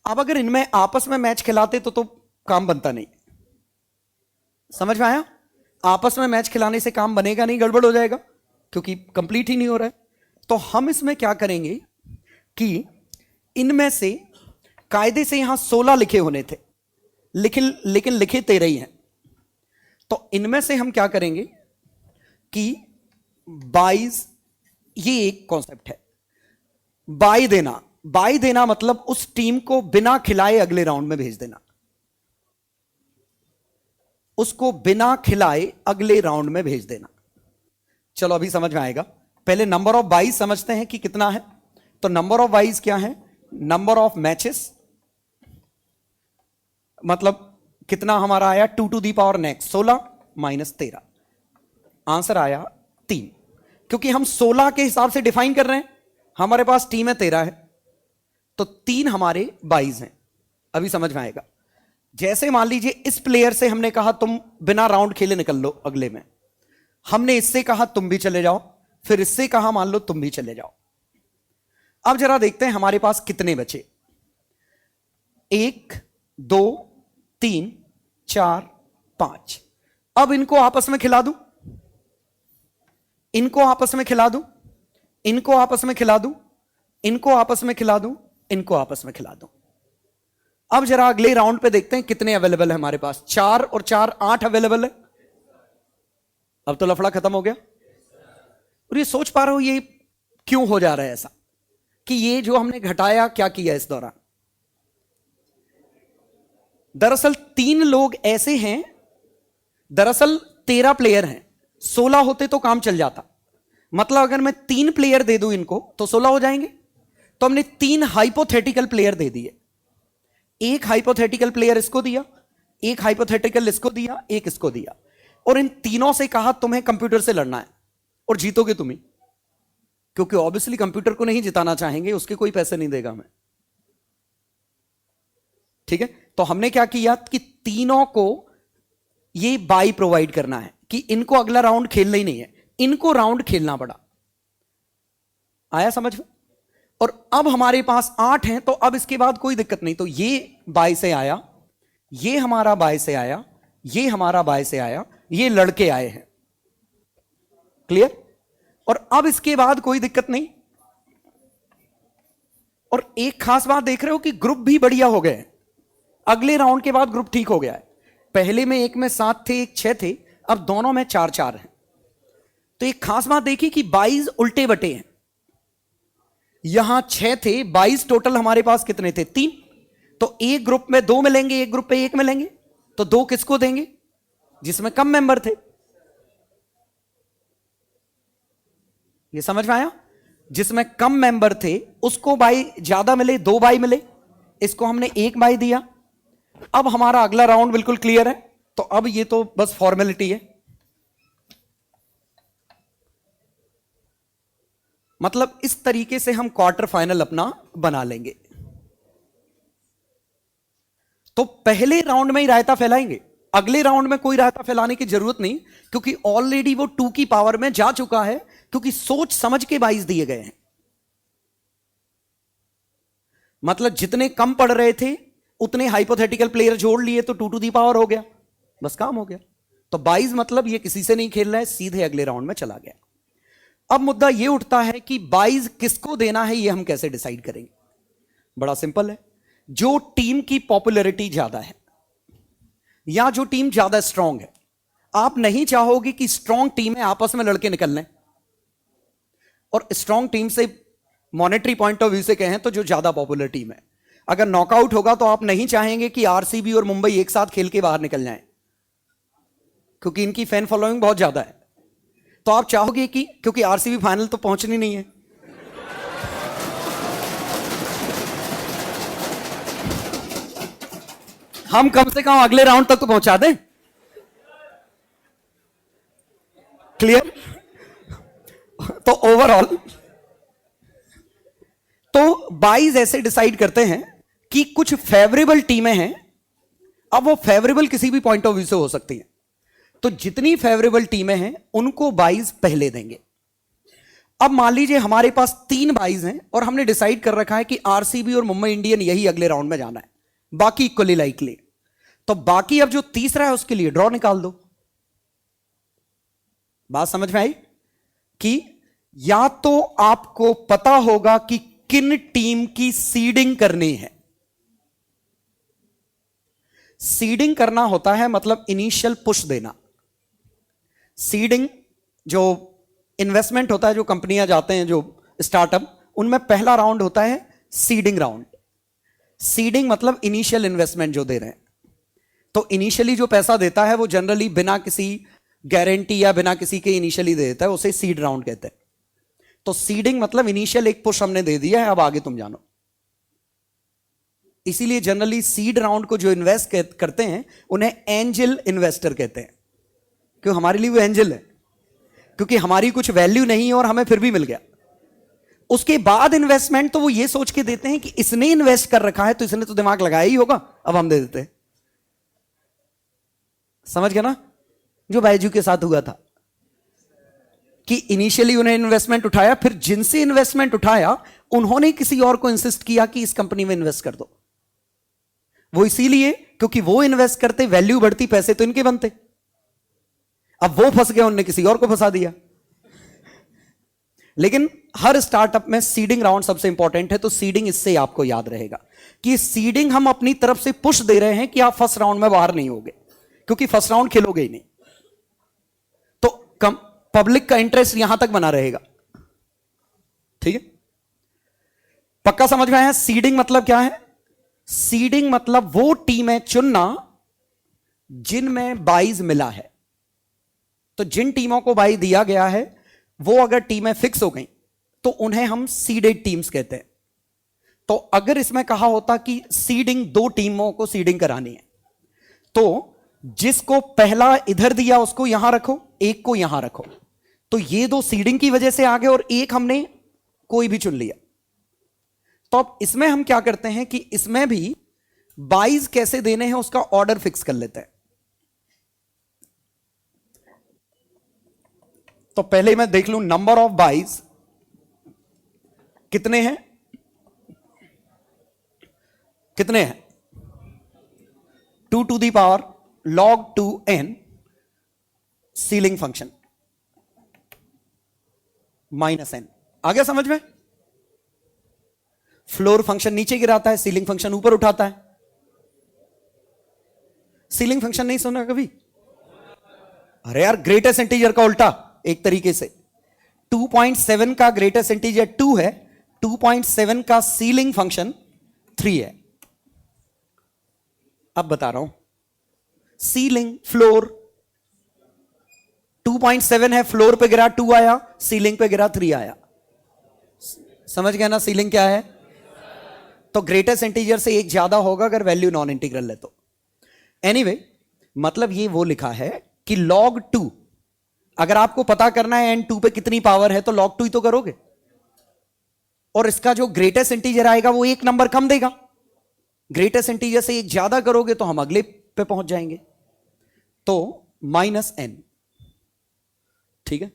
अब अगर इनमें आपस में मैच खिलाते तो काम बनता नहीं। समझ में आया? आपस में मैच खिलाने से काम बनेगा नहीं, गड़बड़ हो जाएगा, क्योंकि कंप्लीट ही नहीं हो रहा है। तो हम इसमें क्या करेंगे कि इनमें से कायदे से यहां 16 लिखे होने थे, लेकिन लिखे 13 ही हैं, तो इनमें से हम क्या करेंगे कि 22, ये एक कॉन्सेप्ट है, बाई देना। बाई देना मतलब उस टीम को बिना खिलाए अगले राउंड में भेज देना, उसको बिना खिलाए अगले राउंड में भेज देना। चलो अभी समझ में आएगा। पहले नंबर ऑफ बाईज समझते हैं कि कितना है। तो नंबर ऑफ बाईज क्या है, नंबर ऑफ मैचेस, मतलब कितना हमारा आया, 2 to the power next 16 minus 13, answer आया 3। क्योंकि हम 16 के हिसाब से डिफाइन कर रहे हैं, हमारे पास टीम है 13 है, तो 3 हमारे 22 हैं। अभी समझ में आएगा। जैसे मान लीजिए इस प्लेयर से हमने कहा तुम बिना राउंड खेले निकल लो अगले में, हमने इससे कहा तुम भी चले जाओ, फिर इससे कहा मान लो तुम भी चले जाओ। अब जरा देखते हैं हमारे पास कितने बचे, 1 2 3 4 5। अब इनको आपस में खिला दूं, इनको आपस में खिला दूं, इनको आपस में खिला दूं, इनको आपस में खिला दूं, इनको आपस में खिला दूं। अब जरा अगले राउंड पे देखते हैं कितने अवेलेबल है हमारे पास। 4 और 4 8 अवेलेबल है। अब तो लफड़ा खत्म हो गया। और ये सोच पा रहे हो ये क्यों हो जा रहा है ऐसा, कि ये जो हमने घटाया क्या किया इस दौरान। दरअसल 3 लोग ऐसे हैं, दरअसल 13 प्लेयर हैं, 16 होते तो काम चल जाता। मतलब अगर मैं 3 प्लेयर दे दूं इनको तो 16 हो जाएंगे। तो हमने 3 हाइपोथेटिकल प्लेयर दे दिए, एक हाइपोथेटिकल प्लेयर इसको दिया, एक हाइपोथेटिकल इसको दिया, एक इसको दिया, और इन तीनों से कहा तुम्हें कंप्यूटर से लड़ना है और जीतोगे तुम ही, क्योंकि ऑब्वियसली कंप्यूटर को नहीं जिताना चाहेंगे, उसके कोई पैसे नहीं देगा हमें। ठीक है, तो हमने क्या किया कि तीनों को ये बाई प्रोवाइड करना है कि इनको अगला राउंड खेलना ही नहीं है, इनको राउंड खेलना पड़ा। आया समझ में? और अब हमारे पास 8 हैं, तो अब इसके बाद कोई दिक्कत नहीं। तो ये बाई से आया, ये हमारा बाई से आया, ये हमारा बाई से आया, ये लड़के आए हैं। क्लियर? और अब इसके बाद कोई दिक्कत नहीं। और एक खास बात देख रहे हो कि ग्रुप भी बढ़िया हो गए। अगले राउंड के बाद ग्रुप ठीक हो गया है। पहले में एक में 7 थे, एक 6 थे, अब दोनों में 4-4 हैं। तो एक खास बात देखिए कि 22 उल्टे बटे हैं। यहां 6 थे, 22 टोटल हमारे पास कितने थे, 3। तो एक ग्रुप में 2 मिलेंगे, एक ग्रुप पे 1 मिलेंगे, तो 2 किसको देंगे, जिसमें कम मेंबर थे। ये समझ में आया? जिसमें कम मेंबर थे उसको बाई ज्यादा मिले, 2 बाई मिले, इसको हमने 1 बाई दिया। अब हमारा अगला राउंड बिल्कुल क्लियर है। तो अब ये तो बस फॉर्मेलिटी है, मतलब इस तरीके से हम क्वार्टर फाइनल अपना बना लेंगे। तो पहले राउंड में ही रायता फैलाएंगे, अगले राउंड में कोई रायता फैलाने की जरूरत नहीं, क्योंकि ऑलरेडी वो 2 की पावर में जा चुका है, क्योंकि सोच समझ के 22 दिए गए हैं। मतलब जितने कम पढ़ रहे थे उतने हाइपोथेटिकल प्लेयर जोड़ लिए, तो 2 टू दी पावर हो गया, बस काम हो गया। तो 22 मतलब ये किसी से नहीं खेल रहा है, सीधे अगले राउंड में चला गया। अब मुद्दा ये उठता है कि 22 किसको देना है, ये हम कैसे डिसाइड करेंगे। बड़ा सिंपल है, जो टीम की पॉपुलैरिटी ज्यादा है या जो टीम ज्यादा स्ट्रांग है। आप नहीं चाहोगे कि स्ट्रांग टीम है आपस में लड़के निकल लें, और स्ट्रांग टीम से मॉनेटरी पॉइंट ऑफ व्यू से कहें तो जो ज्यादा पॉपुलर टीम है, अगर नॉकआउट होगा तो आप नहीं चाहेंगे कि आरसीबी और मुंबई एक साथ खेल के बाहर निकल जाएं, क्योंकि इनकी फैन फॉलोइंग बहुत ज्यादा है। तो आप चाहोगे कि, क्योंकि आरसीबी फाइनल तो पहुंचनी नहीं है, हम कम से कम अगले राउंड तक तो पहुंचा दें। क्लियर? तो ओवरऑल तो बाइज ऐसे डिसाइड करते हैं कि कुछ फेवरेबल टीमें हैं, अब वो फेवरेबल किसी भी पॉइंट ऑफ व्यू से हो सकती हैं, तो जितनी फेवरेबल टीमें हैं उनको बाइज पहले देंगे। अब मान लीजिए हमारे पास 3 बाइज हैं और हमने डिसाइड कर रखा है कि आरसीबी और मुंबई इंडियन यही अगले राउंड में जाना है, बाकी इक्वली लाइकली, तो बाकी अब जो तीसरा है उसके लिए ड्रॉ निकाल दो। बात समझ में आई? कि या तो आपको पता होगा कि किन टीम की सीडिंग करनी है। सीडिंग करना होता है मतलब इनिशियल पुश देना। सीडिंग जो इन्वेस्टमेंट होता है, जो कंपनियां जाते हैं, जो स्टार्टअप, उनमें पहला राउंड होता है सीडिंग राउंड। सीडिंग मतलब इनिशियल इन्वेस्टमेंट जो दे रहे हैं, तो इनिशियली जो पैसा देता है वो जनरली बिना किसी गारंटी या बिना किसी के इनिशियली दे देता है, उसे सीड राउंड कहते हैं। तो सीडिंग मतलब इनिशियल एक पुश हमने दे दिया है, अब आगे तुम जानो। इसीलिए जनरली सीड राउंड को जो इन्वेस्ट करते हैं उन्हें एंजल इन्वेस्टर कहते हैं। क्यों? हमारे लिए वो एंजल है, क्योंकि हमारी कुछ वैल्यू नहीं है और हमें फिर भी मिल गया। उसके बाद इन्वेस्टमेंट तो वो ये सोच के देते हैं कि इसने इन्वेस्ट कर रखा है तो इसने तो दिमाग लगाया ही होगा, अब हम दे देते हैं। समझ गया ना? जो बायजू के साथ हुआ था कि इनिशियली उन्हें इन्वेस्टमेंट उठाया, फिर जिनसे इन्वेस्टमेंट उठाया उन्होंने किसी और को इंसिस्ट किया कि इस कंपनी में इन्वेस्ट कर दो। वो इसीलिए क्योंकि वो इन्वेस्ट करते, वैल्यू बढ़ती, पैसे तो इनके बनते। अब वो फंस गए, उन्होंने किसी और को फंसा दिया। लेकिन हर स्टार्टअप में सीडिंग राउंड सबसे इंपॉर्टेंट है, तो सीडिंग इससे आपको याद रहेगा कि सीडिंग हम अपनी तरफ से पुश दे रहे हैं कि आप फर्स्ट राउंड में बाहर नहीं होगे, क्योंकि फर्स्ट राउंड खेलोगे ही नहीं। तो पब्लिक का इंटरेस्ट यहां तक बना रहेगा। ठीक है? पक्का समझ में आया? सीडिंग मतलब क्या है? सीडिंग मतलब वो टीमें चुनना जिनमें बाइज मिला है। तो जिन टीमों को बाई दिया गया है वो अगर टीमें फिक्स हो गई तो उन्हें हम सीडेड टीम्स कहते हैं। तो अगर इसमें कहा होता कि सीडिंग 2 टीमों को सीडिंग करानी है, तो जिसको पहला इधर दिया उसको यहां रखो, एक को यहां रखो, तो ये 2 सीडिंग की वजह से आ गए और एक हमने कोई भी चुन लिया। तो अब इसमें हम क्या करते हैं कि इसमें भी बाइज कैसे देने हैं उसका ऑर्डर फिक्स कर लेते हैं। तो पहले मैं देख लूं नंबर ऑफ बाइज कितने हैं, कितने हैं? 2 to the power log 2n ceiling function -n। आ गया समझ में? फ्लोर फंक्शन नीचे गिराता है, सीलिंग फंक्शन ऊपर उठाता है। सीलिंग फंक्शन नहीं सुना कभी? अरे यार, ग्रेटेस्ट इंटीजर का उल्टा एक तरीके से। 2.7 का ग्रेटेस्ट इंटीजर 2 है, 2.7 का सीलिंग फंक्शन 3 है। अब बता रहा हूं, सीलिंग फ्लोर 2.7 है, फ्लोर पे गिरा 2 आया, सीलिंग पे गिरा 3 आया। समझ गया ना सीलिंग क्या है? तो ग्रेटेस्ट इंटीजर से एक ज्यादा होगा अगर वैल्यू नॉन इंटीग्रल है तो। एनीवे, मतलब ये वो लिखा है कि log 2, अगर आपको पता करना है n2 पे कितनी पावर है तो log 2 ही तो करोगे, और इसका जो ग्रेटेस्ट इंटीजर आएगा वो एक नंबर कम देगा। ग्रेटेस्ट इंटीजर से एक ज्यादा करोगे तो हम अगले पे पहुंच जाएंगे, तो -n। ठीक है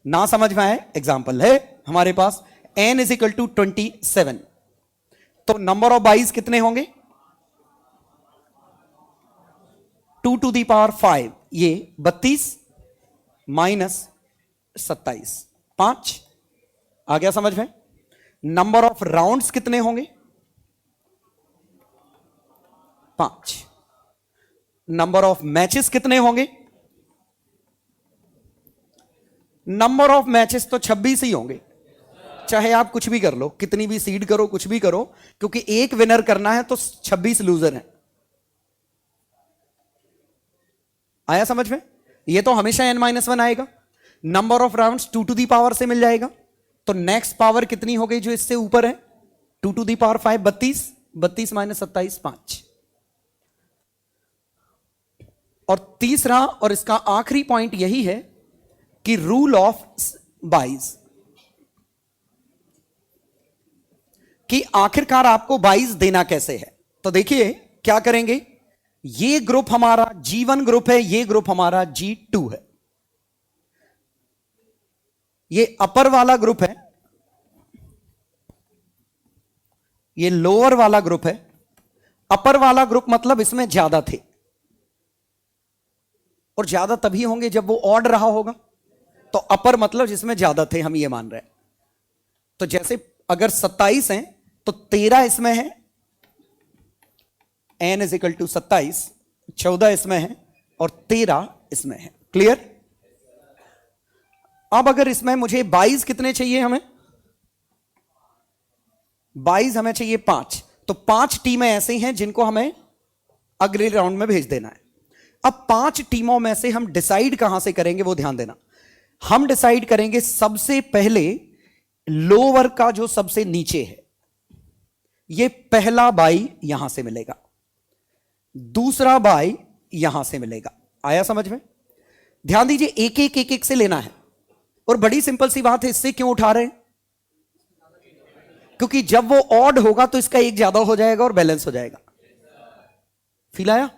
ना? समझ में आए? एग्जाम्पल है हमारे पास n = 27, तो नंबर ऑफ बाइज कितने होंगे? 2 to the power 5, ये 32 -27, 5। आ गया समझ में? नंबर ऑफ राउंड्स कितने होंगे? 5। नंबर ऑफ मैचेस कितने होंगे? नंबर ऑफ मैचेस तो 26 ही होंगे, चाहे आप कुछ भी कर लो, कितनी भी सीड करो, कुछ भी करो, क्योंकि एक विनर करना है तो 26 लूजर हैं। आया समझ में? ये तो हमेशा n-1 आएगा। Number of rounds 2 to the power से मिल जाएगा, तो नेक्स्ट पावर कितनी हो गई जो इससे ऊपर है? 2 टू दी पावर 5, 32, 32 माइनस 27, 5। और तीसरा और इसका आखिरी पॉइंट यही है कि रूल ऑफ बाइज, कि आखिरकार आपको बाइज देना कैसे है। तो देखिए क्या करेंगे, ये ग्रुप हमारा G1 ग्रुप है, ये ग्रुप हमारा G2 है, ये अपर वाला ग्रुप है, ये लोअर वाला ग्रुप है। अपर वाला ग्रुप मतलब इसमें ज्यादा थे, और ज्यादा तभी होंगे जब वो ऑड रहा होगा, तो अपर मतलब जिसमें ज्यादा थे, हम ये मान रहे हैं। तो जैसे अगर 27 हैं तो 13 इसमें है, n इज इक्वल टू 27, 14 इसमें है और 13 इसमें है। क्लियर? अब अगर इसमें मुझे 22 कितने चाहिए, हमें 22 हमें चाहिए 5, तो 5 टीमें ऐसी हैं जिनको हमें अगले राउंड में भेज देना है। अब 5 टीमों में से हम डिसाइड कहां से करेंगे, वो ध्यान देना। हम डिसाइड करेंगे सबसे पहले लोअर का जो सबसे नीचे है, ये पहला बाई यहां से मिलेगा, दूसरा बाई यहां से मिलेगा। आया समझ में? ध्यान दीजिए, एक एक एक एक से लेना है, और बड़ी सिंपल सी बात है, इससे क्यों उठा रहे हैं? क्योंकि जब वो ऑड होगा तो इसका एक ज्यादा हो जाएगा और बैलेंस हो जाएगा। फील आया?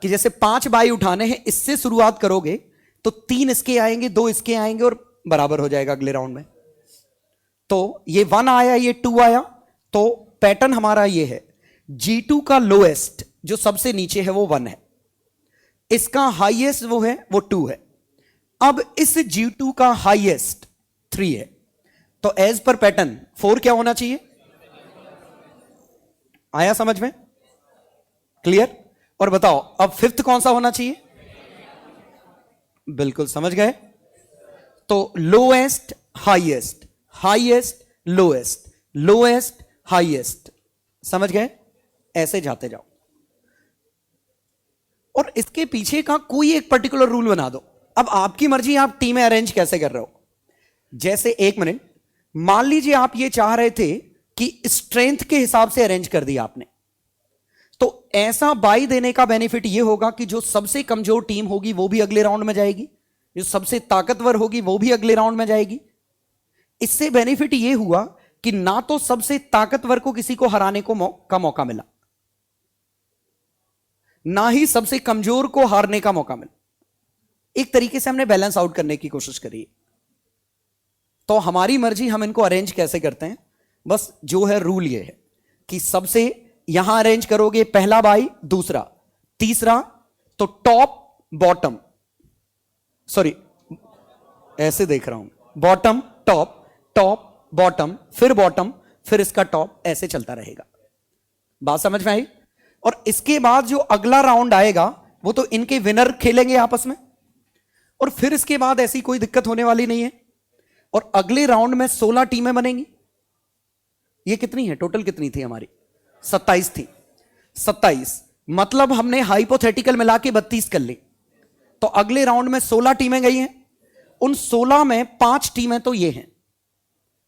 कि जैसे 5 बाई उठाने हैं, इससे शुरुआत करोगे तो 3 इसके आएंगे, 2 इसके आएंगे और बराबर हो जाएगा अगले राउंड में। तो ये 1 आया, ये 2 आया, तो पैटर्न हमारा ये है, G2 का लोएस्ट जो सबसे नीचे है वो 1 है, इसका हाईएस्ट वो है वो 2 है। अब इस G2 का हाईएस्ट 3 है, तो एज पर पैटर्न 4 क्या होना चाहिए? आया समझ में? क्लियर? और बताओ अब 5th कौन सा होना चाहिए? बिल्कुल समझ गए। तो lowest highest, highest lowest, lowest highest, समझ गए? ऐसे जाते जाओ, और इसके पीछे का कोई एक पर्टिकुलर रूल बना दो। अब आपकी मर्जी, आप टीमें अरेंज कैसे कर रहे हो। जैसे एक मिनट, मान लीजिए आप ये चाह रहे थे कि स्ट्रेंथ के हिसाब से अरेंज कर दिया आपने, तो ऐसा बाई देने का बेनिफिट ये होगा कि जो सबसे कमजोर टीम होगी वो भी अगले राउंड में जाएगी, जो सबसे ताकतवर होगी वो भी अगले राउंड में जाएगी। इससे बेनिफिट ये हुआ कि ना तो सबसे ताकतवर को किसी को हराने का मौका मिला, ना ही सबसे कमजोर को हारने का मौका मिला। एक तरीके से हमने बैलेंस आउट करने की कोशिश करी। तो हमारी मर्जी, हम इनको अरेंज कैसे करते हैं। बस जो है रूल ये है कि सबसे यहां अरेंज करोगे, पहला बाई, दूसरा, तीसरा, तो टॉप बॉटम, सॉरी ऐसे देख रहा हूं, बॉटम टॉप, टॉप बॉटम, फिर इसका टॉप, ऐसे चलता रहेगा। बात समझ में आई? और इसके बाद जो अगला राउंड आएगा वो तो इनके विनर खेलेंगे आपस में, और फिर इसके बाद ऐसी कोई दिक्कत होने वाली नहीं है। और अगले राउंड में 16 टीमें बनेंगी। ये कितनी है टोटल, कितनी थी हमारी? 27 थी। 27 मतलब हमने हाइपोथेटिकल मिला के 32 कर ली। तो अगले राउंड में 16 टीमें गई हैं, उन 16 में 5 टीमें तो ये हैं,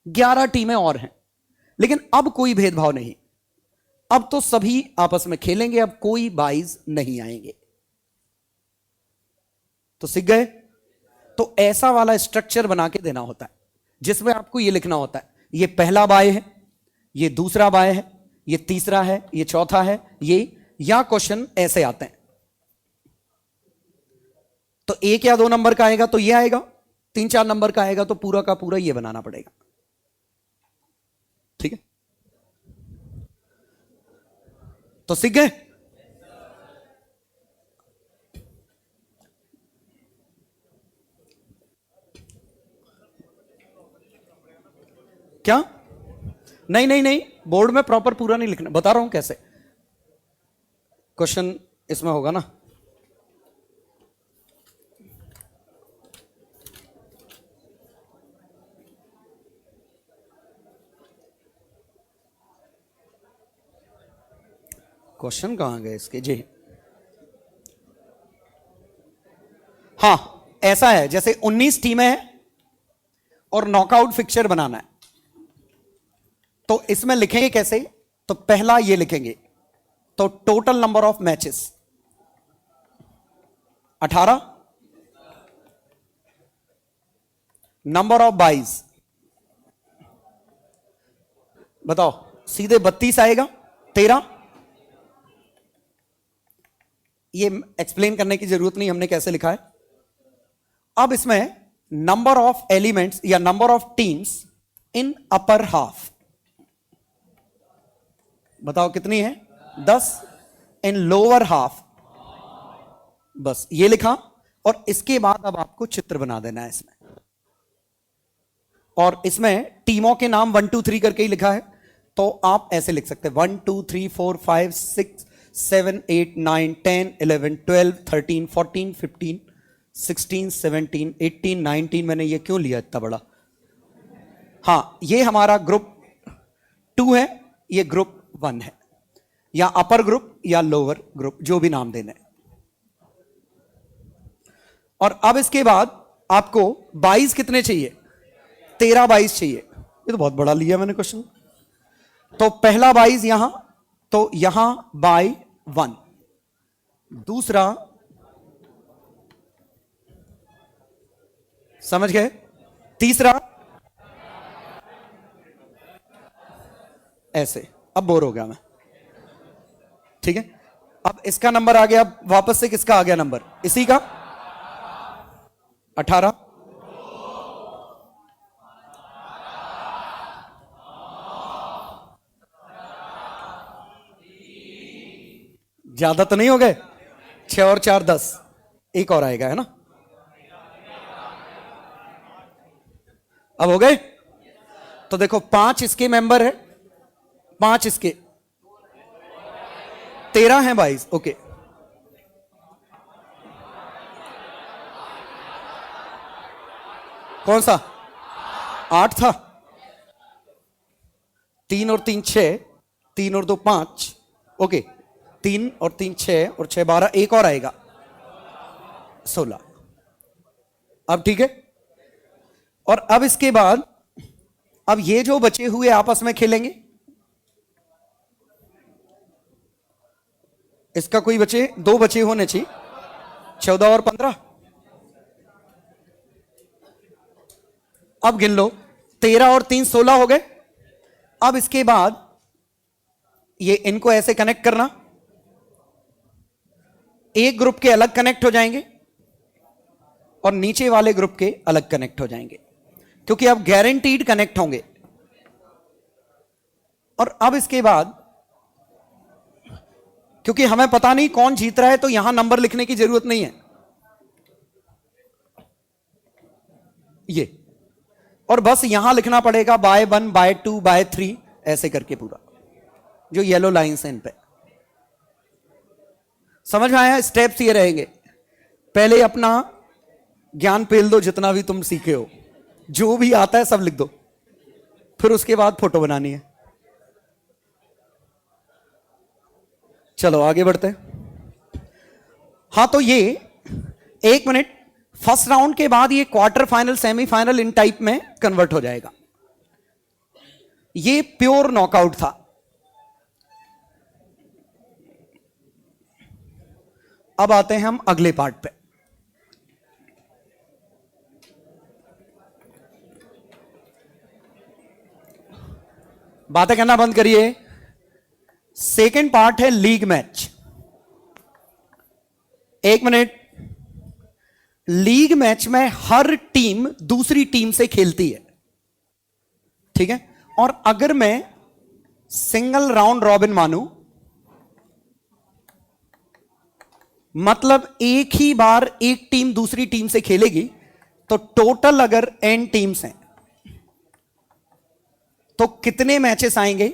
11 टीमें और हैं। लेकिन अब कोई भेदभाव नहीं, अब तो सभी आपस में खेलेंगे, अब कोई बाइज नहीं आएंगे। तो सीख गए? तो ऐसा वाला स्ट्रक्चर बना के देना होता है, जिसमें आपको यह लिखना होता है, ये पहला बाय है, ये दूसरा बाय है, ये तीसरा है, ये चौथा है, ये, या क्वेश्चन ऐसे आते हैं। तो 1 या 2 नंबर का आएगा तो ये आएगा, 3-4 नंबर का आएगा तो पूरा का पूरा ये बनाना पड़ेगा। ठीक है? तो सीख गए? क्या? नहीं नहीं नहीं, बोर्ड में प्रॉपर पूरा नहीं लिखना, बता रहा हूं कैसे। क्वेश्चन इसमें होगा ना, क्वेश्चन कहां गए इसके जी? हां, ऐसा है जैसे 19 टीमें हैं और नॉकआउट फिक्चर बनाना है, तो इसमें लिखेंगे कैसे? तो पहला ये लिखेंगे, तो total number of matches 18, number of byes बताओ, सीधे 32 आएगा, 13। ये एक्सप्लेन करने की जरूरत नहीं, हमने कैसे लिखा है। अब इसमें नंबर ऑफ एलिमेंट्स या number of teams in upper half बताओ कितनी है? 10। इन लोअर हाफ, बस ये लिखा। और इसके बाद अब आपको चित्र बना देना है इसमें, और इसमें टीमों के नाम 1 2 3 करके ही लिखा है, तो आप ऐसे लिख सकते हैं 1 2 3 4 5 6 7 8 9 10 11 12 13 14 15 16 17 18 19। मैंने ये क्यों लिया इतना बड़ा? हां, ये हमारा ग्रुप 2 है, ये ग्रुप 1 है, या अपर ग्रुप या लोअर ग्रुप, जो भी नाम देना है। और अब इसके बाद आपको 22 कितने चाहिए? 13 22 चाहिए। ये तो बहुत बड़ा लिया मैंने क्वेश्चन। तो पहला 22 यहां, तो यहां बाय 1, दूसरा समझ गए, तीसरा ऐसे। अब बोर हो गया मैं, ठीक है। अब इसका नंबर आ गया, वापस से किसका आ गया नंबर? इसी का 18। ज्यादा तो नहीं हो गए? 6 और 4 10, एक और आएगा, है ना? अब हो गए? तो देखो 5 इसके मेंबर है, 5 इसके, 13 है 22। ओके, कौन सा? 8 था। 3 और 3 6, 3 और 2 5। ओके, 3 और 3 6 और 6 12, एक और आएगा 16। अब ठीक है। और अब इसके बाद अब ये जो बचे हुए आपस में खेलेंगे, इसका कोई बचे, 2 बचे होने चाहिए, 14 और 15। अब गिन लो, 13 और 3 16 हो गए। अब इसके बाद ये इनको ऐसे कनेक्ट करना, एक ग्रुप के अलग कनेक्ट हो जाएंगे और नीचे वाले ग्रुप के अलग कनेक्ट हो जाएंगे, क्योंकि अब गारंटीड कनेक्ट होंगे। और अब इसके बाद क्योंकि हमें पता नहीं कौन जीत रहा है, तो यहां नंबर लिखने की जरूरत नहीं है, ये, और बस यहां लिखना पड़ेगा बाय 1 बाय 2 बाय 3 ऐसे करके पूरा, जो येलो लाइंस हैं इन पे। समझ में आया? स्टेप्स ये रहेंगे, पहले अपना ज्ञान पेल दो, जितना भी तुम सीखे हो, जो भी आता है सब लिख दो, फिर उसके बाद फोटो बनानी है। चलो आगे बढ़ते हैं। हां, तो ये 1 मिनट, फर्स्ट राउंड के बाद ये क्वार्टर फाइनल सेमीफाइनल इन टाइप में कन्वर्ट हो जाएगा। ये प्योर नॉकआउट था। अब आते हैं हम अगले पार्ट पे। बातें करना बंद करिए। सेकेंड पार्ट है league match. 1 minute. League match में हर टीम दूसरी टीम से खेलती है, ठीक है। और अगर मैं सिंगल राउंड रॉबिन मानूं, मतलब एक ही बार एक टीम दूसरी टीम से खेलेगी, तो टोटल अगर n टीम्स हैं तो कितने मैचेस आएंगे?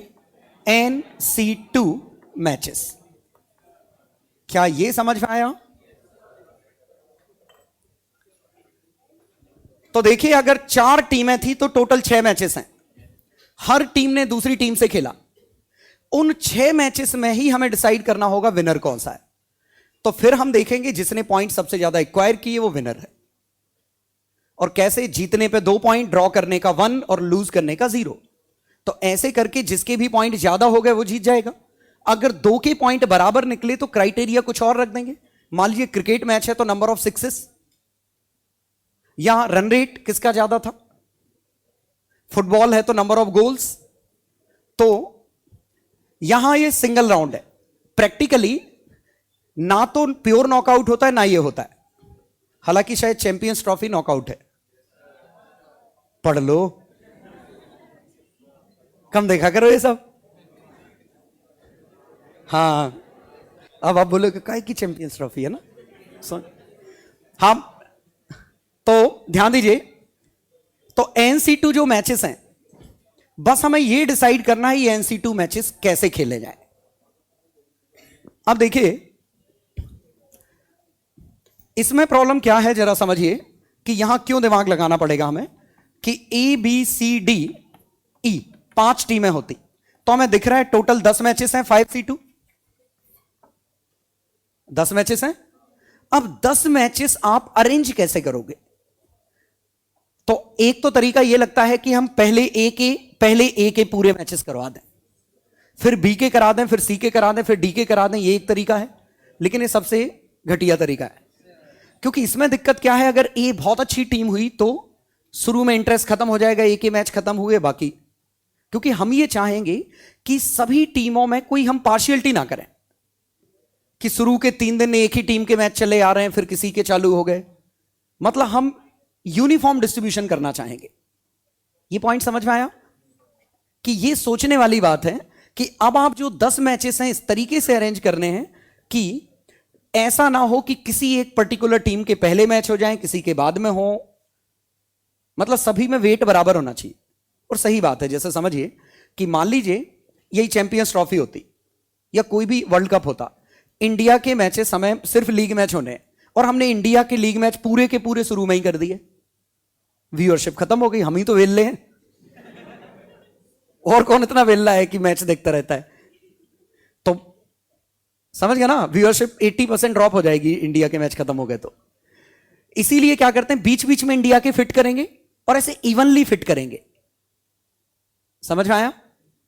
NC2 matches. क्या यह समझ में आया? तो देखिए, अगर 4 टीमें थी तो टोटल 6 मैचेस हैं। हर टीम ने दूसरी टीम से खेला। उन 6 मैचेस में ही हमें डिसाइड करना होगा विनर कौन सा है। तो फिर हम देखेंगे जिसने पॉइंट सबसे ज्यादा एक्वायर किए वो विनर है। और कैसे? जीतने पे 2 पॉइंट, ड्रॉ करने का 1 और लूज करने का 0। तो ऐसे करके जिसके भी पॉइंट ज्यादा हो गए वो जीत जाएगा। अगर 2 के पॉइंट बराबर निकले तो क्राइटेरिया कुछ और रख देंगे। मान लीजिए क्रिकेट मैच है तो नंबर ऑफ सिक्सेस, या रन रेट किसका ज्यादा था। फुटबॉल है तो नंबर ऑफ गोल्स। तो यहां ये सिंगल राउंड है। प्रैक्टिकली ना तो प्योर नॉकआउट होता है ना ये होता है। हालांकि शायद चैंपियंस ट्रॉफी नॉकआउट है। पढ़ लो, कम देखा करो ये सब। हाँ, अब आप बोलोगे काय की चैंपियंस ट्रॉफी है ना। सुन, हाँ, तो ध्यान दीजिए। तो NC2 जो मैचेस हैं, बस हमें ये डिसाइड करना है ये NC2 मैचेस कैसे खेले जाए। अब देखिए इसमें प्रॉब्लम क्या है, जरा समझिए कि यहां क्यों दिमाग लगाना पड़ेगा हमें कि ABCDE 5 टीमें होती। तो हमें दिख रहा है टोटल 10 मैचेस हैं, 5C2 10 मैचेस हैं। अब 10 मैचेस आप अरेंज कैसे करोगे? तो एक तो तरीका यह लगता है कि हम पहले ए के पूरे मैचेस करवा दें, फिर बी के करा दें, फिर सी के करा दें, फिर डी के करा दें। ये एक तरीका है, लेकिन ये सबसे घटिया तरीका है। क्योंकि इसमें दिक्कत क्या है, अगर ए बहुत अच्छी टीम हुई तो शुरू में इंटरेस्ट खत्म हो जाएगा, ए के मैच खत्म हुए बाकी। क्योंकि हम ये चाहेंगे कि सभी टीमों में कोई हम पार्शियलिटी ना करें कि शुरू के 3 दिन एक ही टीम के मैच चले आ रहे हैं, फिर किसी के चालू हो गए। मतलब हम यूनिफॉर्म डिस्ट्रीब्यूशन करना चाहेंगे। ये पॉइंट समझ में आया कि ये सोचने वाली बात है कि अब आप जो 10 मैचेस हैं इस तरीके से अरेंज करने हैं कि ऐसा ना हो कि किसी एक पर्टिकुलर टीम के पहले मैच हो जाएं, किसी के बाद में हो। मतलब सभी में वेट बराबर होना चाहिए। और सही बात है, जैसे समझिए कि मान लीजिए यही चैंपियंस ट्रॉफी होती या कोई भी वर्ल्ड कप होता, इंडिया के मैचेस समय सिर्फ लीग मैच होने और हमने इंडिया के लीग मैच पूरे के पूरे शुरू में ही कर दिए, व्यूअरशिप खत्म हो गई। हम ही तो वेल्ले हैं, और कौन इतना वेल्ला है कि मैच देखता रहता है। तो समझ गया ना, व्यूअरशिप 80% ड्रॉप हो जाएगी इंडिया के मैच खत्म हो गए तो। इसीलिए क्या करते हैं, बीच बीच में इंडिया के फिट करेंगे और ऐसे इवनली फिट करेंगे। समझ में आया?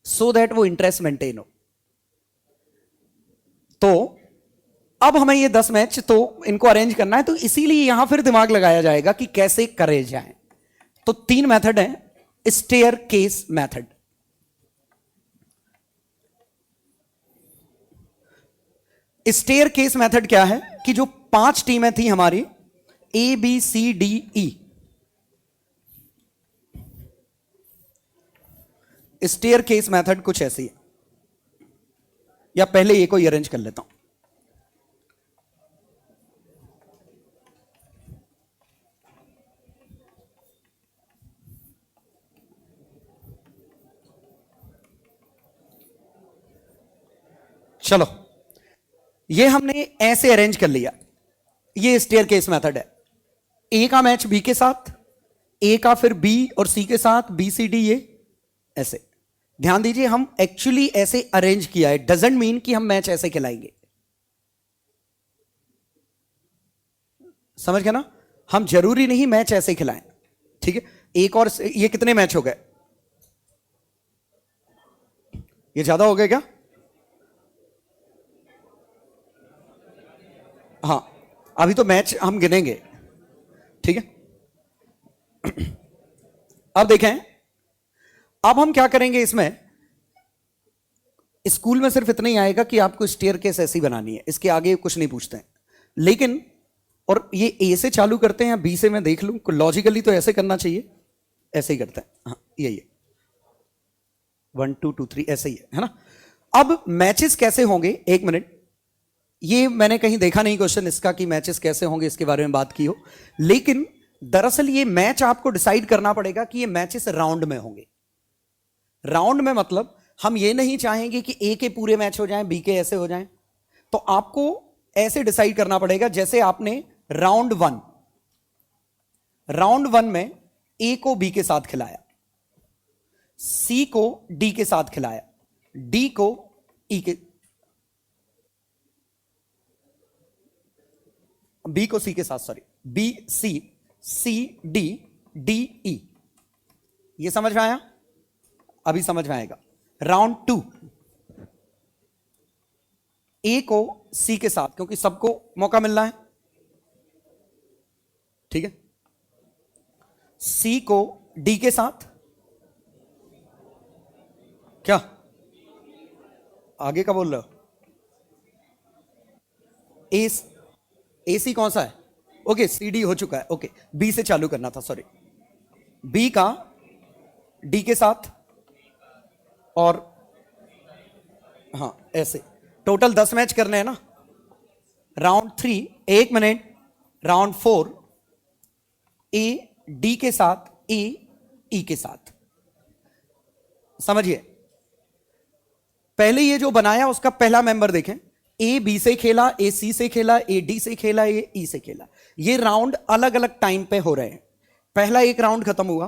सो दैट वो इंटरेस्ट मेंटेन हो। तो अब हमें ये 10 मैच तो इनको अरेंज करना है, तो इसीलिए यहां फिर दिमाग लगाया जाएगा कि कैसे करे जाए। तो 3 मेथड हैं। Stair case method, stair case method क्या है कि जो 5 टीमें थी हमारी ABCDE, स्टेयर केस मेथड कुछ ऐसी है। या पहले ये को अरेंज कर लेता हूं। चलो, ये हमने ऐसे अरेंज कर लिया। ये स्टेयर केस मेथड है। ए का मैच बी के साथ, ए का फिर बी और सी के साथ, BCD, ये ऐसे। ध्यान दीजिए, हम एक्चुअली ऐसे अरेंज किया है, डजंट मीन कि हम मैच ऐसे खिलाएंगे। समझ गया ना? हम जरूरी नहीं मैच ऐसे खिलाएं। ठीक है, एक और ये कितने मैच हो गए? ये ज्यादा हो गए क्या? हाँ, अभी तो मैच हम गिनेंगे। ठीक है, अब देखें, अब हम क्या करेंगे इसमें। स्कूल में सिर्फ इतना ही आएगा कि आपको स्टेयर केस ऐसी बनानी है, इसके आगे कुछ नहीं पूछते हैं। लेकिन और ये ए से चालू करते हैं या बी से, मैं देख लूं, लॉजिकली तो ऐसे करना चाहिए। ऐसे ही करते हैं। हाँ, यही है, 1 2 2 3 ऐसे ही है ना? अब मैचेस कैसे होंगे, 1 मिनट। ये मैंने कहीं देखा नहीं क्वेश्चन इसका कि मैचेस कैसे होंगे, इसके बारे में बात की हो। लेकिन दरअसल ये मैच आपको डिसाइड करना पड़ेगा कि ये मैचेस राउंड में होंगे। राउंड में मतलब हम ये नहीं चाहेंगे कि ए के पूरे मैच हो जाएं, बी के ऐसे हो जाएं। तो आपको ऐसे डिसाइड करना पड़ेगा जैसे आपने राउंड 1 में ए को बी के साथ खिलाया, सी को डी के साथ खिलाया, डी को ई के, बी को सी के साथ, sorry, B C, C D, D E. ये समझ में आया? अभी समझ में आएगा। राउंड 2, ए को सी के साथ, क्योंकि सबको मौका मिल रहा है, ठीक है। सी को डी के साथ, क्या आगे का बोल रहे हो? ए सी कौन सा है? ओके, सी डी हो चुका है, ओके, बी से चालू करना था, सॉरी। बी का डी के साथ, और हाँ ऐसे टोटल 10 मैच करने हैं ना। Round 3, 1 minute. Round 4, A D के साथ, ए ई के साथ। समझिए, पहले ये जो बनाया उसका पहला मेंबर देखें, ए बी से खेला, ए सी से खेला, ए डी से खेला, ए ई से खेला। ये राउंड अलग अलग टाइम पे हो रहे हैं। पहला एक राउंड खत्म हुआ,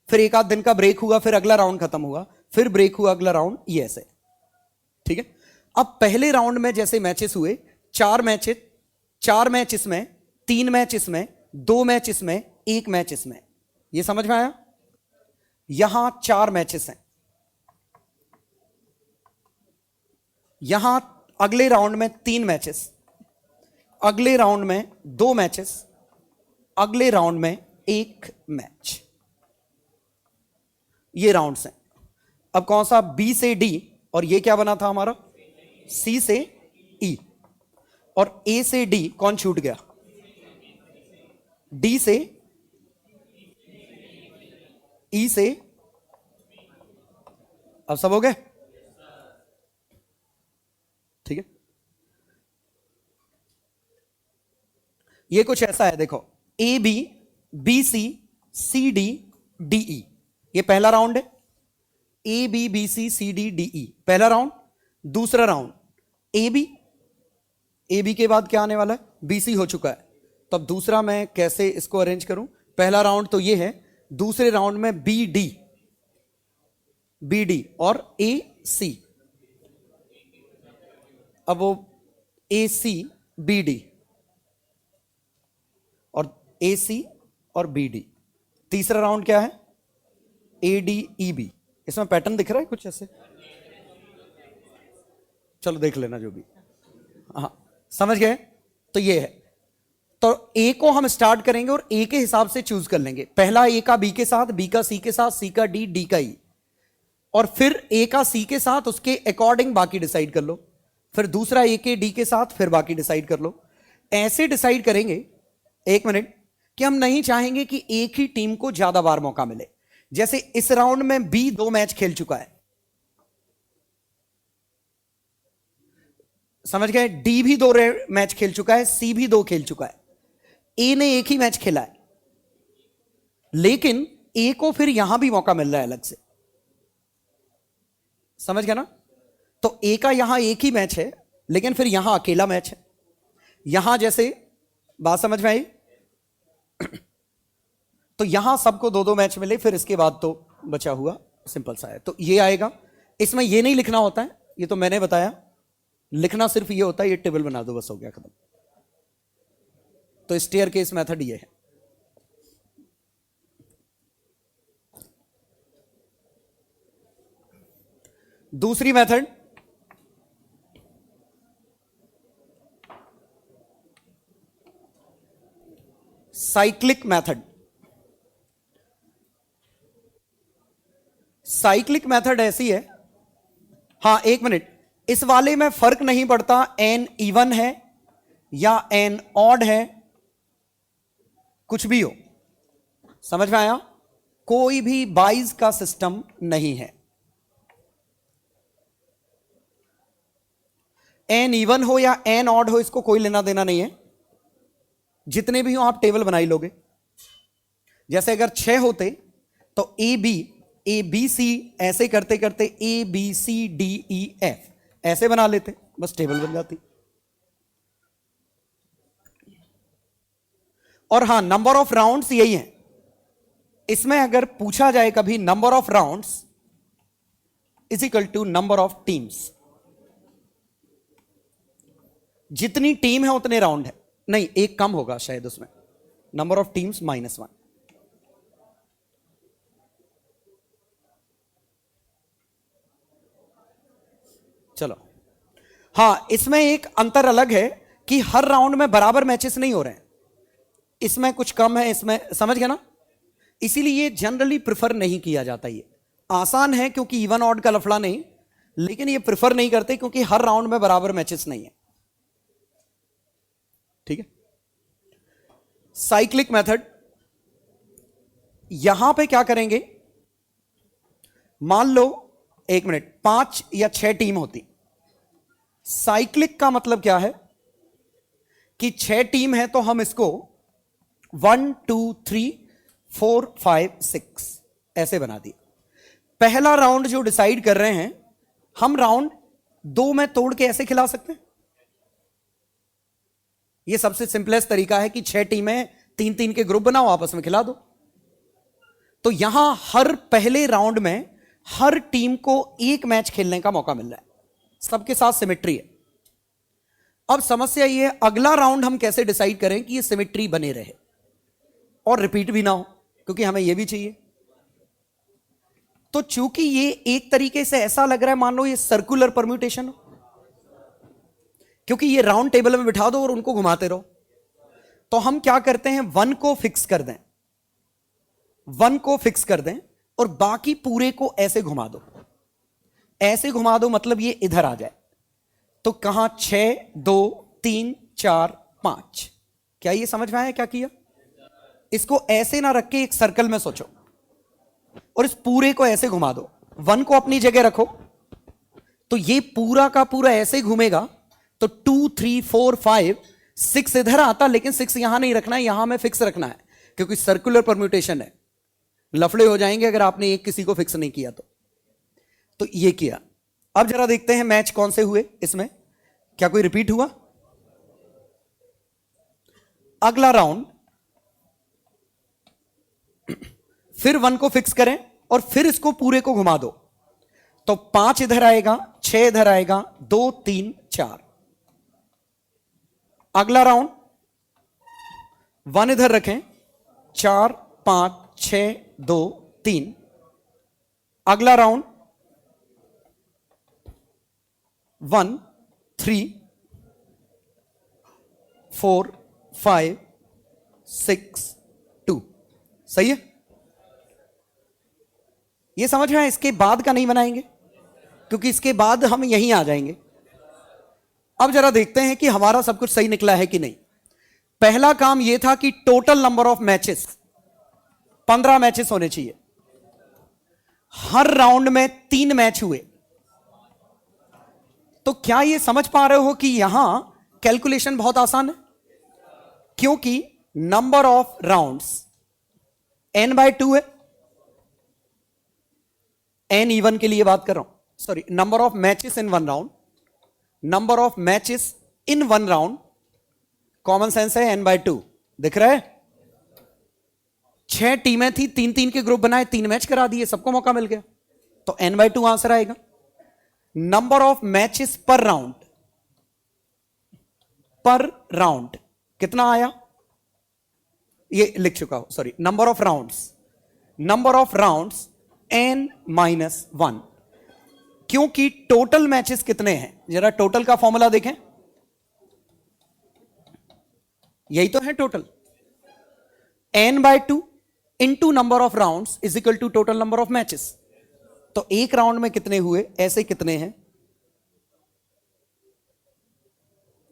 फिर एक आध दिन का ब्रेक हुआ, फिर अगला राउंड खत्म हुआ, फिर ब्रेक हुआ, अगला राउंड, ये ऐसे, ठीक है। अब पहले राउंड में जैसे मैचेस हुए, 4 मैच इसमें, 3 मैच इसमें, 2 मैच इसमें, 1 मैच इसमें। ये समझ में आया? यहां 4 मैचेस हैं, यहां अगले राउंड में 3 मैचेस, अगले राउंड में 2 मैचेस, अगले राउंड में 1 मैच। ये राउंड्स हैं। अब कौन सा? बी से डी, और ये क्या बना था हमारा? सी से ई, और ए से डी कौन छूट गया? डी से ई से। अब सब हो गए, ठीक है। ये कुछ ऐसा है, देखो, A B, B C, C D, D E. ये पहला राउंड है, A B B C C D D E, पहला राउंड। दूसरा राउंड ए बी के बाद क्या आने वाला है? बी सी हो चुका है। तो अब दूसरा मैं कैसे इसको अरेंज करूं? पहला राउंड तो ये है, दूसरे राउंड में बी डी और ए सी। अब वो ए सी बी डी और ए सी और बी डी। तीसरा राउंड क्या है? A D E B. इसमें पैटर्न दिख रहा है कुछ ऐसे? चलो देख लेना जो भी। हाँ, समझ गए? तो ये है। तो ए को हम स्टार्ट करेंगे और ए के हिसाब से चूज कर लेंगे। पहला ए का बी के साथ, बी का सी के साथ, सी का डी, डी का ई, और फिर ए का सी के साथ, उसके अकॉर्डिंग बाकी डिसाइड कर लो। फिर दूसरा ए के डी के साथ, फिर बाकी डिसाइड कर लो। ऐसे डिसाइड करेंगे, 1 मिनट, कि हम नहीं चाहेंगे कि एक ही टीम को ज्यादा बार मौका मिले। जैसे इस राउंड में बी 2 मैच खेल चुका है, समझ गए? डी भी 2 मैच खेल चुका है, सी भी 2 खेल चुका है, ए ने 1 ही मैच खेला है। लेकिन ए को फिर यहां भी मौका मिल रहा है अलग से, समझ गया ना? तो ए का यहां 1 ही मैच है, लेकिन फिर यहां अकेला मैच है। यहां जैसे, बात समझ में आई? तो यहां सबको 2-2 मैच मिले, फिर इसके बाद तो बचा हुआ सिंपल सा है। तो ये आएगा। इसमें ये नहीं लिखना होता है, ये तो मैंने बताया। लिखना सिर्फ ये होता है, ये टेबल बना दो, बस हो गया, खत्म। तो स्टेयर केस मेथड ये है। दूसरी method, cyclic method. Cyclic method ऐसी है, हां 1 मिनट, इस वाले में फर्क नहीं पड़ता एन इवन है या एन ऑड है, कुछ भी हो, समझ में आया? कोई भी बाइज का सिस्टम नहीं है। एन इवन हो या एन ऑड हो, इसको कोई लेना देना नहीं है। जितने भी हो आप टेबल बना ही लोगे। जैसे अगर 6 होते तो ए बी सी ऐसे करते करते A B C D E F ऐसे बना लेते, बस टेबल बन जाती। और हां, नंबर ऑफ राउंड्स यही है। इसमें अगर पूछा जाए कभी number of rounds is equal to number of teams, जितनी टीम है उतने राउंड है, नहीं एक कम होगा शायद उसमें, नंबर ऑफ टीम्स -1। चलो, हाँ इसमें एक अंतर अलग है कि हर राउंड में बराबर मैचेस नहीं हो रहे हैं, इसमें कुछ कम है, इसमें, समझ गया ना। इसीलिए ये जनरली प्रिफर नहीं किया जाता। ये आसान है क्योंकि इवन ऑड का लफड़ा नहीं, लेकिन ये प्रिफर नहीं करते क्योंकि हर राउंड में बराबर मैचेस नहीं है। ठीक है। साइक्लिक मेथड, यहां पे क्या करेंगे, मान लो 1 मिनट 5 या 6 टीम होती। साइक्लिक का मतलब क्या है कि 6 टीम है तो हम इसको 1 2 3 4 5 6 ऐसे बना दिए। पहला राउंड जो डिसाइड कर रहे हैं हम राउंड 2 में तोड़ के ऐसे खिला सकते हैं। यह सबसे सिंपलेस्ट तरीका है कि 6 टीमें 3-3 के ग्रुप बनाओ, आपस में खिला दो। तो यहां हर पहले राउंड में हर टीम को एक मैच खेलने का मौका मिल रहा है, सबके साथ सिमेट्री है। अब समस्या यह है अगला राउंड हम कैसे डिसाइड करें कि यह सिमेट्री बने रहे और रिपीट भी ना हो, क्योंकि हमें यह भी चाहिए। तो चूंकि ये एक तरीके से ऐसा लग रहा है, मान लो ये सर्कुलर परम्यूटेशन हो, क्योंकि ये राउंड टेबल में बिठा दो और उनको घुमाते रहो, तो हम क्या करते हैं 1 को फिक्स कर दें, 1 को फिक्स कर दें और बाकी पूरे को ऐसे घुमा दो। ऐसे घुमा दो मतलब ये इधर आ जाए, तो कहां 6 2 3 4 5। क्या ये समझ में आया क्या किया? इसको ऐसे ना रख के एक सर्कल में सोचो और इस पूरे को ऐसे घुमा दो। 1 को अपनी जगह रखो तो ये पूरा का पूरा ऐसे घूमेगा, तो 2 3 4 5 6 इधर आता, लेकिन 6 यहां नहीं रखना है, यहां में फिक्स रखना है, क्योंकि सर्कुलर परम्यूटेशन है। लफड़े हो जाएंगे अगर आपने एक किसी को फिक्स नहीं किया तो ये किया। अब जरा देखते हैं मैच कौन से हुए इसमें, क्या कोई रिपीट हुआ? अगला राउंड फिर 1 को फिक्स करें और फिर इसको पूरे को घुमा दो, तो 5 इधर आएगा, 6 इधर आएगा, 2 3 4। अगला राउंड 1 इधर रखें, 4 5 6 2 3। अगला राउंड 1 3 4 5 6 2। सही है? ये समझ में आया? इसके बाद का नहीं बनाएंगे क्योंकि इसके बाद हम यहीं आ जाएंगे। अब जरा देखते हैं कि हमारा सब कुछ सही निकला है कि नहीं। पहला काम यह था कि total number of matches 15 matches होने चाहिए। हर राउंड में 3 मैच हुए, तो क्या यह समझ पा रहे हो कि यहां कैलकुलेशन बहुत आसान है, क्योंकि नंबर ऑफ राउंड्स n/2 है। n इवन के लिए बात कर रहा हूं, sorry, number of matches in 1 round, number of matches in 1 round, common sense है, n/2 दिख रहा है। 6 टीमें थी, 3-3 के ग्रुप बनाए, 3 मैच करा दिए, सबको मौका मिल गया, तो n/2 आंसर आएगा। नंबर ऑफ मैचेस पर राउंड कितना आया, ये लिख चुका हूं, sorry, number of rounds n-1, क्योंकि टोटल मैचेस कितने हैं, जरा टोटल का फॉर्मूला देखें, यही तो है total, n/2 into number of rounds is equal to total number of matches. तो एक राउंड में कितने हुए, ऐसे कितने हैं।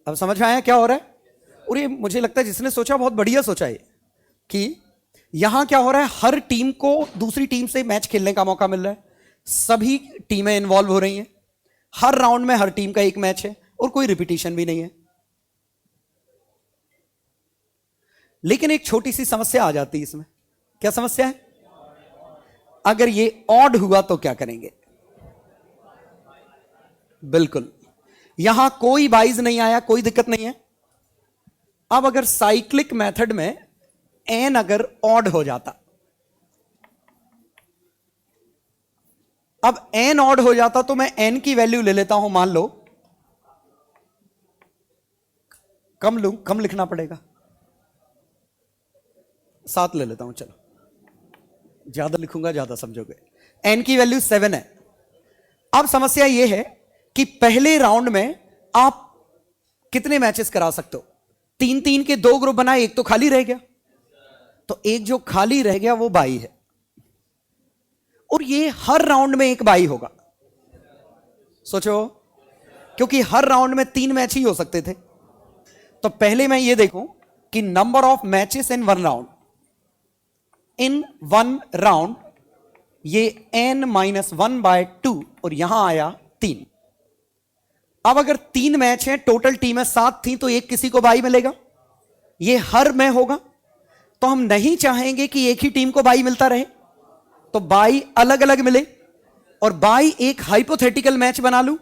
अब समझ में आया क्या हो रहा है? और ये मुझे लगता है जिसने सोचा बहुत बढ़िया सोचा है कि यहां क्या हो रहा है, हर टीम को दूसरी टीम से मैच खेलने का मौका मिल रहा है, सभी टीमें इन्वॉल्व हो रही हैं, हर राउंड में हर टीम का एक मैच है और कोई रिपीटिशन भी नहीं है। लेकिन एक छोटी सी समस्या आ जाती है इसमें। क्या समस्या है? अगर ये ऑड हुआ तो क्या करेंगे? बिल्कुल, यहां कोई बाइज नहीं आया, कोई दिक्कत नहीं है। अब अगर साइक्लिक मेथड में n अगर ऑड हो जाता, अब n ऑड हो जाता तो मैं n की वैल्यू ले लेता हूं, मान लो कम लूं, कम लिखना पड़ेगा, 7 ले लेता हूं, चलो ज्यादा लिखूंगा ज्यादा समझोगे। n की वैल्यू 7 है। अब समस्या यह है कि पहले राउंड में आप कितने मैचेस करा सकते हो? 3-3 के 2 ग्रुप बनाए, एक तो खाली रह गया, तो एक जो खाली रह गया वो बाई है, और ये हर राउंड में एक बाई होगा। सोचो, क्योंकि हर राउंड में 3 मैच ही हो सकते थे, तो पहले मैं ये देखूं कि number of matches in one round, in one round ये n-1/2 और यहां आया 3। अब अगर 3 मैच है, टोटल टीम है 7 थी, तो एक किसी को बाई मिलेगा, ये हर में होगा। तो हम नहीं चाहेंगे कि एक ही टीम को बाई मिलता रहे, तो बाई अलग अलग मिले, और बाई एक हाइपोथेटिकल मैच बना लूं,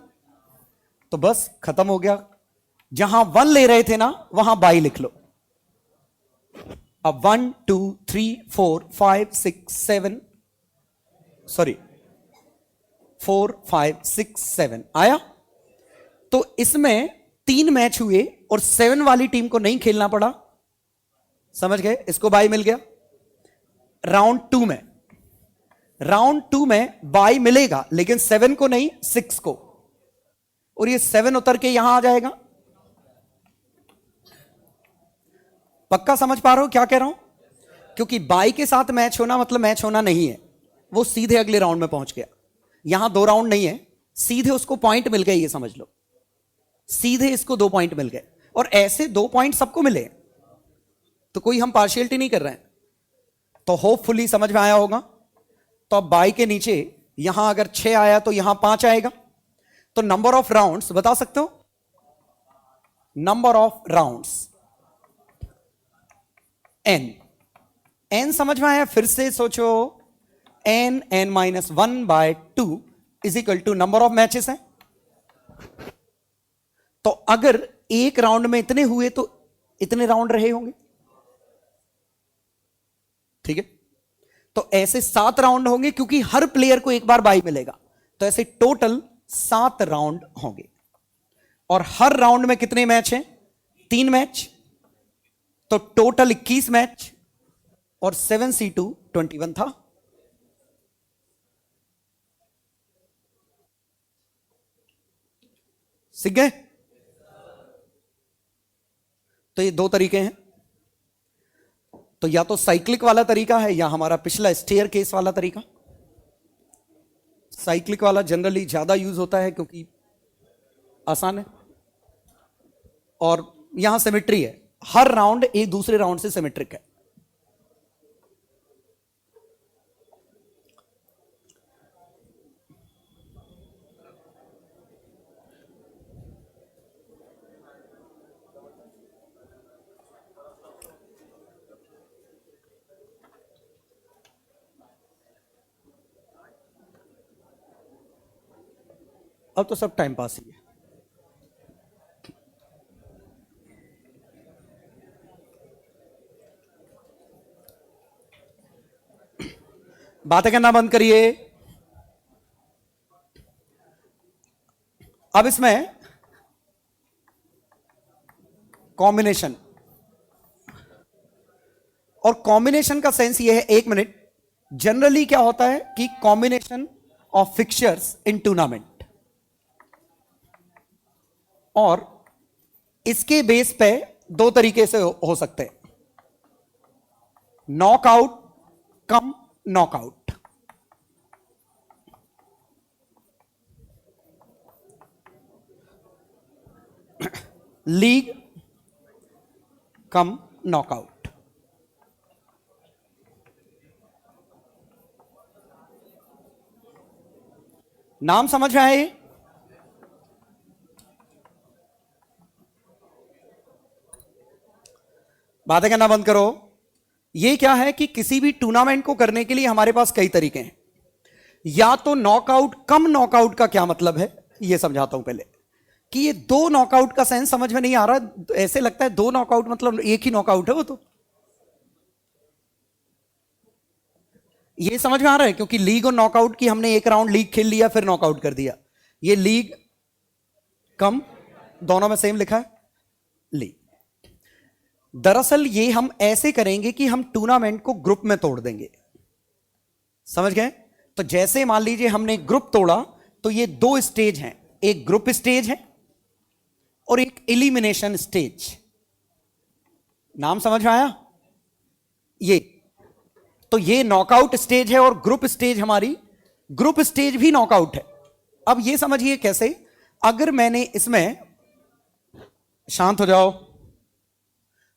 तो बस खत्म हो गया। जहां 1 ले रहे थे ना, वहां बाई लिख लो। अब 1 2 3 4 5 6 7 सॉरी 4 5 6 7 आया। तो इसमें 3 मैच हुए और 7 वाली टीम को नहीं खेलना पड़ा, समझ गए? इसको बाई मिल गया। राउंड 2 में बाई मिलेगा, लेकिन 7 को नहीं, 6 को, और ये 7 उतर के यहां आ जाएगा। पक्का समझ पा रहे हो क्या कह रहा हूं? क्योंकि बाई के साथ मैच होना मतलब मैच होना नहीं है, वो सीधे अगले राउंड में पहुंच गया। यहां 2 राउंड नहीं है, सीधे उसको पॉइंट मिल गए, ये समझ लो, सीधे इसको 2 पॉइंट मिल गए, और ऐसे 2 पॉइंट सबको मिले, तो कोई हम पार्शियलिटी नहीं कर रहे हैं। तो होपफुली समझ में आया होगा। तो अब बाई के नीचे यहां अगर 6 आया तो यहां 5 आएगा। तो नंबर ऑफ राउंड्स बता सकते हो? नंबर ऑफ राउंड्स n समझ में आया? फिर से सोचो, n-1/2 is equal to number of matches है। तो अगर एक राउंड में इतने हुए तो इतने राउंड रहे होंगे, ठीक है? तो ऐसे 7 राउंड होंगे, क्योंकि हर प्लेयर को एक बार बाई मिलेगा, तो ऐसे टोटल 7 राउंड होंगे। और हर राउंड में कितने मैच हैं? 3 मैच, तो टोटल 21 मैच, और 7C2 21 था। सीख गए? तो ये 2 तरीके हैं। तो या तो साइक्लिक वाला तरीका है, या हमारा पिछला स्टेयर केस वाला तरीका। साइक्लिक वाला जनरली ज्यादा यूज होता है क्योंकि आसान है, और यहां सिमेट्री है, हर राउंड एक दूसरे राउंड से सिमेट्रिक है। अब तो सब टाइम पास ही है। बातें करना बंद करिए। अब इसमें कॉम्बिनेशन, और कॉम्बिनेशन का सेंस यह है, 1 मिनट, जनरली क्या होता है कि combination of fixtures in tournament, और इसके बेस पे 2 तरीके से हो सकते हैं, नॉकआउट कम नॉकआउट। League cum knockout. नाम समझ में आए? बातें करना बंद करो। ये क्या है कि किसी भी टूर्नामेंट को करने के लिए हमारे पास कई तरीके हैं। या तो नॉकआउट कम नॉकआउट का क्या मतलब है, ये समझाता हूं पहले, कि ये 2 नॉकआउट का सेंस समझ में नहीं आ रहा। ऐसे लगता है 2 नॉकआउट मतलब एक ही नॉकआउट है, वो तो ये समझ में आ रहा है, क्योंकि लीग और नॉकआउट की हमने एक राउंड लीग खेल लिया फिर नॉकआउट कर दिया। ये लीग कम, दोनों में सेम लिखा है लीग। दरअसल ये हम ऐसे करेंगे कि हम टूर्नामेंट को ग्रुप में तोड़ देंगे, समझ गए? तो जैसे मान लीजिए हमने ग्रुप तोड़ा तो ये दो स्टेज हैं, एक ग्रुप स्टेज है और एक एलिमिनेशन स्टेज। नाम समझ में आया? ये तो ये नॉकआउट स्टेज है और ग्रुप स्टेज हमारी ग्रुप स्टेज भी नॉकआउट है। अब ये समझिए कैसे, अगर मैंने इसमें, शांत हो जाओ,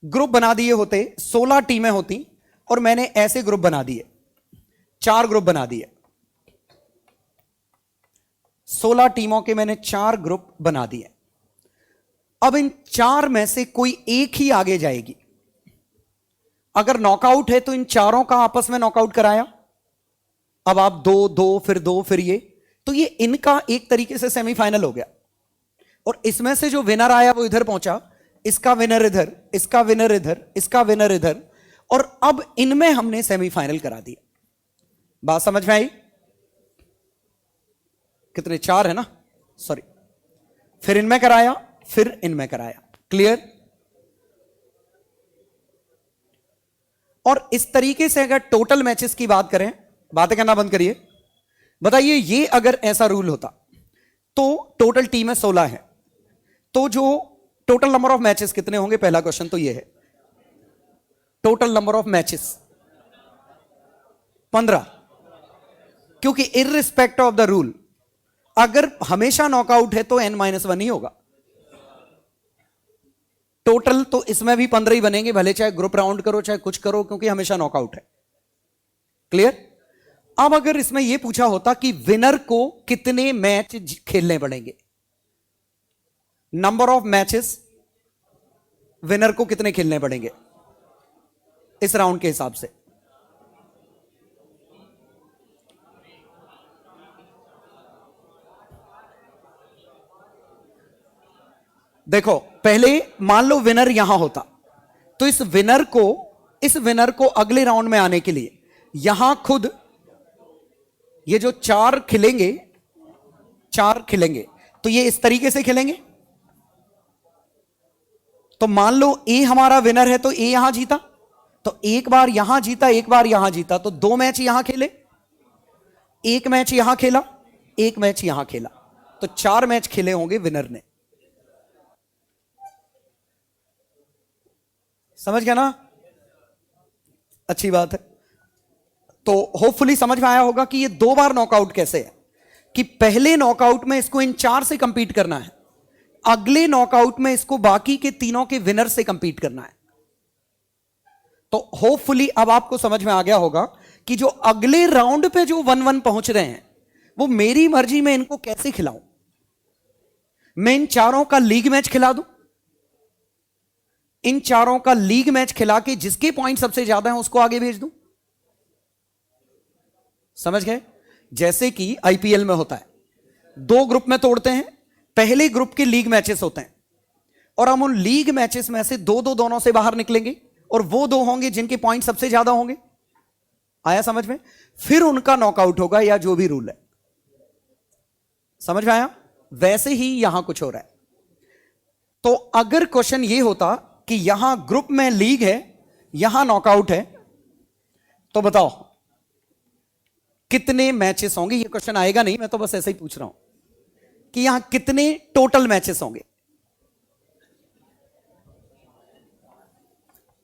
ग्रुप बना दिए होते, 16 टीमें होती और मैंने ऐसे ग्रुप बना दिए, 4 ग्रुप बना दिए, 16 टीमों के मैंने 4 ग्रुप बना दिए। अब इन 4 में से कोई एक ही आगे जाएगी। अगर नॉकआउट है तो इन चारों का आपस में नॉकआउट कराया, अब आप 2 फिर 2 फिर ये, तो ये इनका एक तरीके से सेमीफाइनल हो गया। और इसमें से जो विनर आया वो इधर पहुंचा, इसका विनर इधर, इसका विनर इधर, इसका विनर इधर, और अब इनमें हमने सेमीफाइनल करा दिया। बात समझ में आई? कितने? 4 है ना, सॉरी। फिर इनमें कराया, फिर इनमें कराया। क्लियर? और इस तरीके से अगर टोटल मैचेस की बात करें, बातें करना बंद करिए, बताइए ये अगर ऐसा रूल होता तो टोटल टीमें 16 है, तो जो टोटल नंबर ऑफ मैचेस कितने होंगे? पहला क्वेश्चन तो ये है। टोटल नंबर ऑफ मैचेस 15, क्योंकि इररिस्पेक्ट ऑफ द रूल अगर हमेशा नॉकआउट है तो n-1 ही होगा। टोटल तो इसमें भी 15 ही बनेंगे, भले चाहे ग्रुप राउंड करो चाहे कुछ करो, क्योंकि हमेशा नॉकआउट है। क्लियर? अब अगर इसमें यह पूछा होता कि विनर को कितने मैच खेलने पड़ेंगे, नंबर ऑफ मैचेस विनर को कितने खेलने पड़ेंगे इस राउंड के हिसाब से, देखो पहले मान लो विनर यहां होता, तो इस विनर को अगले राउंड में आने के लिए यहां खुद ये जो 4 खिलेंगे, तो ये इस तरीके से खिलेंगे। तो मान लो ए हमारा विनर है तो ए यहां जीता, तो एक बार यहां जीता, एक बार यहां जीता, तो 2 मैच यहां खेले, 1 मैच यहां खेला, 1 मैच यहां खेला, तो 4 मैच खेले होंगे विनर ने। समझ गया ना? अच्छी बात है। तो होपफुली समझ में आया होगा कि ये 2 बार नॉकआउट कैसे है, कि पहले नॉकआउट में इसको इन 4 से कंपीट करना है, अगले नॉकआउट में इसको बाकी के तीनों के विनर से कंपीट करना है। तो होपफुली अब आपको समझ में आ गया होगा कि जो अगले राउंड पे जो 1-1 पहुंच रहे हैं वो मेरी मर्जी में इनको कैसे खिलाऊं। मैं इन चारों का लीग मैच खिला दूं, इन चारों का लीग मैच खिला के जिसके पॉइंट सबसे ज्यादा हैं उसको आगे भेज दूं। समझ गए? जैसे कि आईपीएल में होता है, 2 ग्रुप में तोड़ते हैं, पहले ग्रुप के लीग मैचेस होते हैं और हम उन लीग मैचेस में से 2-2 दोनों से बाहर निकलेंगे और वो 2 होंगे जिनके पॉइंट सबसे ज्यादा होंगे। आया समझ में? फिर उनका नॉकआउट होगा या जो भी रूल है। समझ में आया? वैसे ही यहां कुछ हो रहा है। तो अगर क्वेश्चन ये होता कि यहां ग्रुप में लीग है, यहां नॉकआउट है, तो बताओ कितने मैचेस होंगे? ये क्वेश्चन आएगा नहीं, मैं तो बस ऐसे ही पूछ रहा हूं कि यहां कितने टोटल मैचेस होंगे,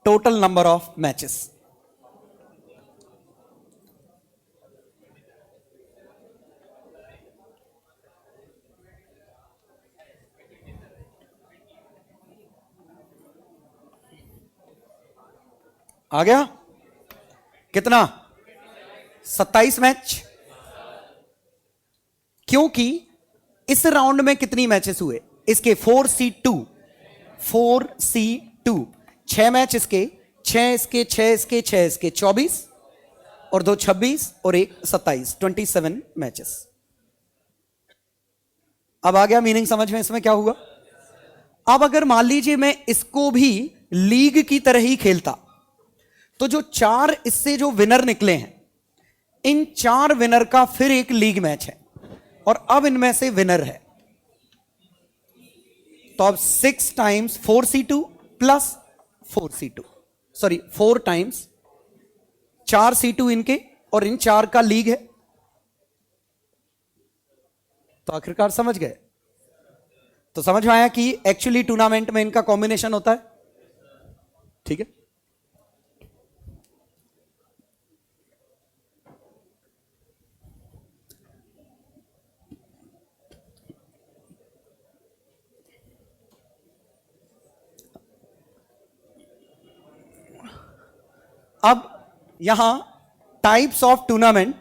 टोटल नंबर ऑफ मैचेस। आ गया? कितना? 27 मैच। क्योंकि इस राउंड में कितनी मैचेस हुए इसके? 4C2, 6 मैच इसके, 6 इसके, 6 इसके, 6 इसके, 24 और 2 26 और 1 27, 27 मैचेस। अब आ गया मीनिंग समझ में इसमें क्या हुआ? अब अगर मान लीजिए मैं इसको भी लीग की तरह ही खेलता, तो जो 4 इससे जो विनर निकले हैं, इन 4 विनर का फिर एक लीग मैच है और अब इनमें से विनर है, तो अब 6 times 4C2 plus 4C2, sorry 4 times 4C2 इनके, और इन 4 का लीग है। तो आखिरकार समझ गए? तो समझ में आया कि एक्चुअली टूर्नामेंट में इनका कॉम्बिनेशन होता है। ठीक है, अब यहां टाइप्स ऑफ टूर्नामेंट,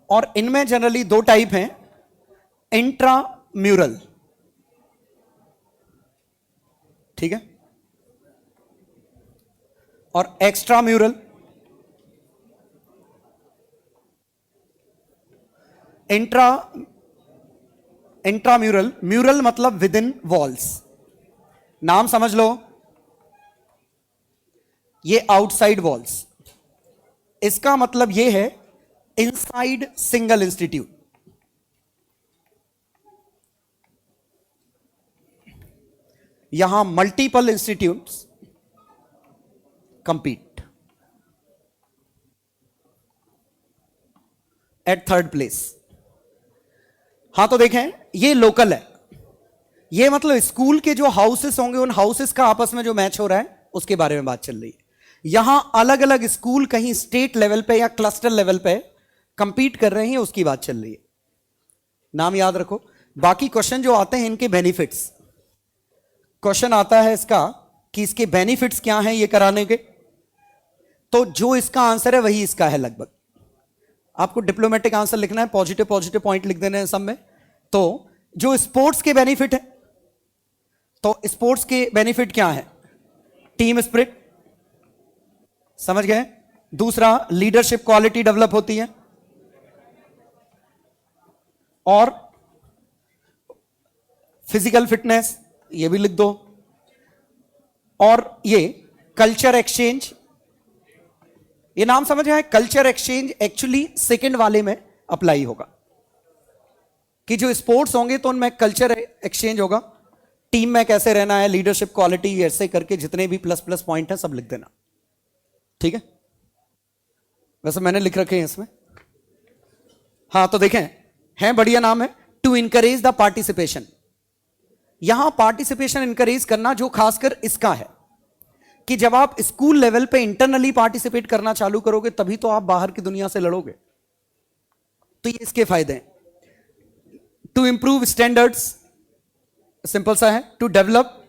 और इनमें जनरली 2 टाइप हैं, इंट्राम्यूरल, ठीक है, और एक्स्ट्राम्यूरल। इंट्राम्यूरल, म्यूरल मतलब विद इन वॉल्स, नाम समझ लो, ये आउटसाइड वॉल्स, इसका मतलब ये है इनसाइड सिंगल इंस्टीट्यूट। यहां multiple institutes compete at 3rd place। हां तो देखें, ये लोकल है, ये मतलब स्कूल के जो हाउसेस होंगे उन हाउसेस का आपस में जो मैच हो रहा है उसके बारे में बात चल रही है। यहां अलग अलग स्कूल कहीं स्टेट लेवल पे या क्लस्टर लेवल पे कंपीट कर रहे हैं, उसकी बात चल रही है। नाम याद रखो। बाकी क्वेश्चन जो आते हैं इनके बेनिफिट्स, क्वेश्चन आता है इसका कि इसके बेनिफिट्स क्या हैं ये कराने के, तो जो इसका आंसर है वही इसका है लगभग। आपको डिप्लोमेटिक आंसर लिखना है, पॉजिटिव पॉजिटिव पॉइंट लिख देने हैं सब में। तो जो स्पोर्ट्स के बेनिफिट है, तो स्पोर्ट्स के बेनिफिट क्या है? टीम स्पिरिट, समझ गए? दूसरा, लीडरशिप क्वालिटी डेवलप होती है, और फिजिकल फिटनेस, ये भी लिख दो, और ये कल्चर एक्सचेंज, ये नाम समझ आए? कल्चर एक्सचेंज एक्चुअली सेकंड वाले में अप्लाई होगा, कि जो स्पोर्ट्स होंगे तो उनमें कल्चर एक्सचेंज होगा, टीम में कैसे रहना है, लीडरशिप क्वालिटी, ऐसे करके जितने भी प्लस प्लस पॉइंट हैं सब लिख देना। ठीक है, वैसे मैंने लिख रखे हैं इसमें। हाँ तो देखें, है बढ़िया नाम है, टू इनकरेज द पार्टिसिपेशन। यहां पार्टिसिपेशन इनकरेज करना जो खासकर इसका है कि जब आप स्कूल लेवल पे इंटरनली पार्टिसिपेट करना चालू करोगे तभी तो आप बाहर की दुनिया से लड़ोगे। तो ये इसके फायदे हैं। टू इंप्रूव स्टैंडर्ड्स, सिंपल सा है, to develop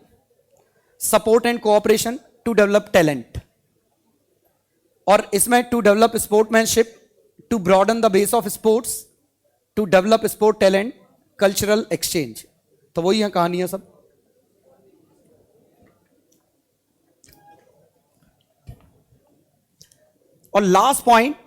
support and cooperation, to develop talent, और इसमें to develop sportsmanship, to broaden the base of sports, to develop sport talent, cultural exchange. तो वही है कहानियां सब। और लास्ट पॉइंट,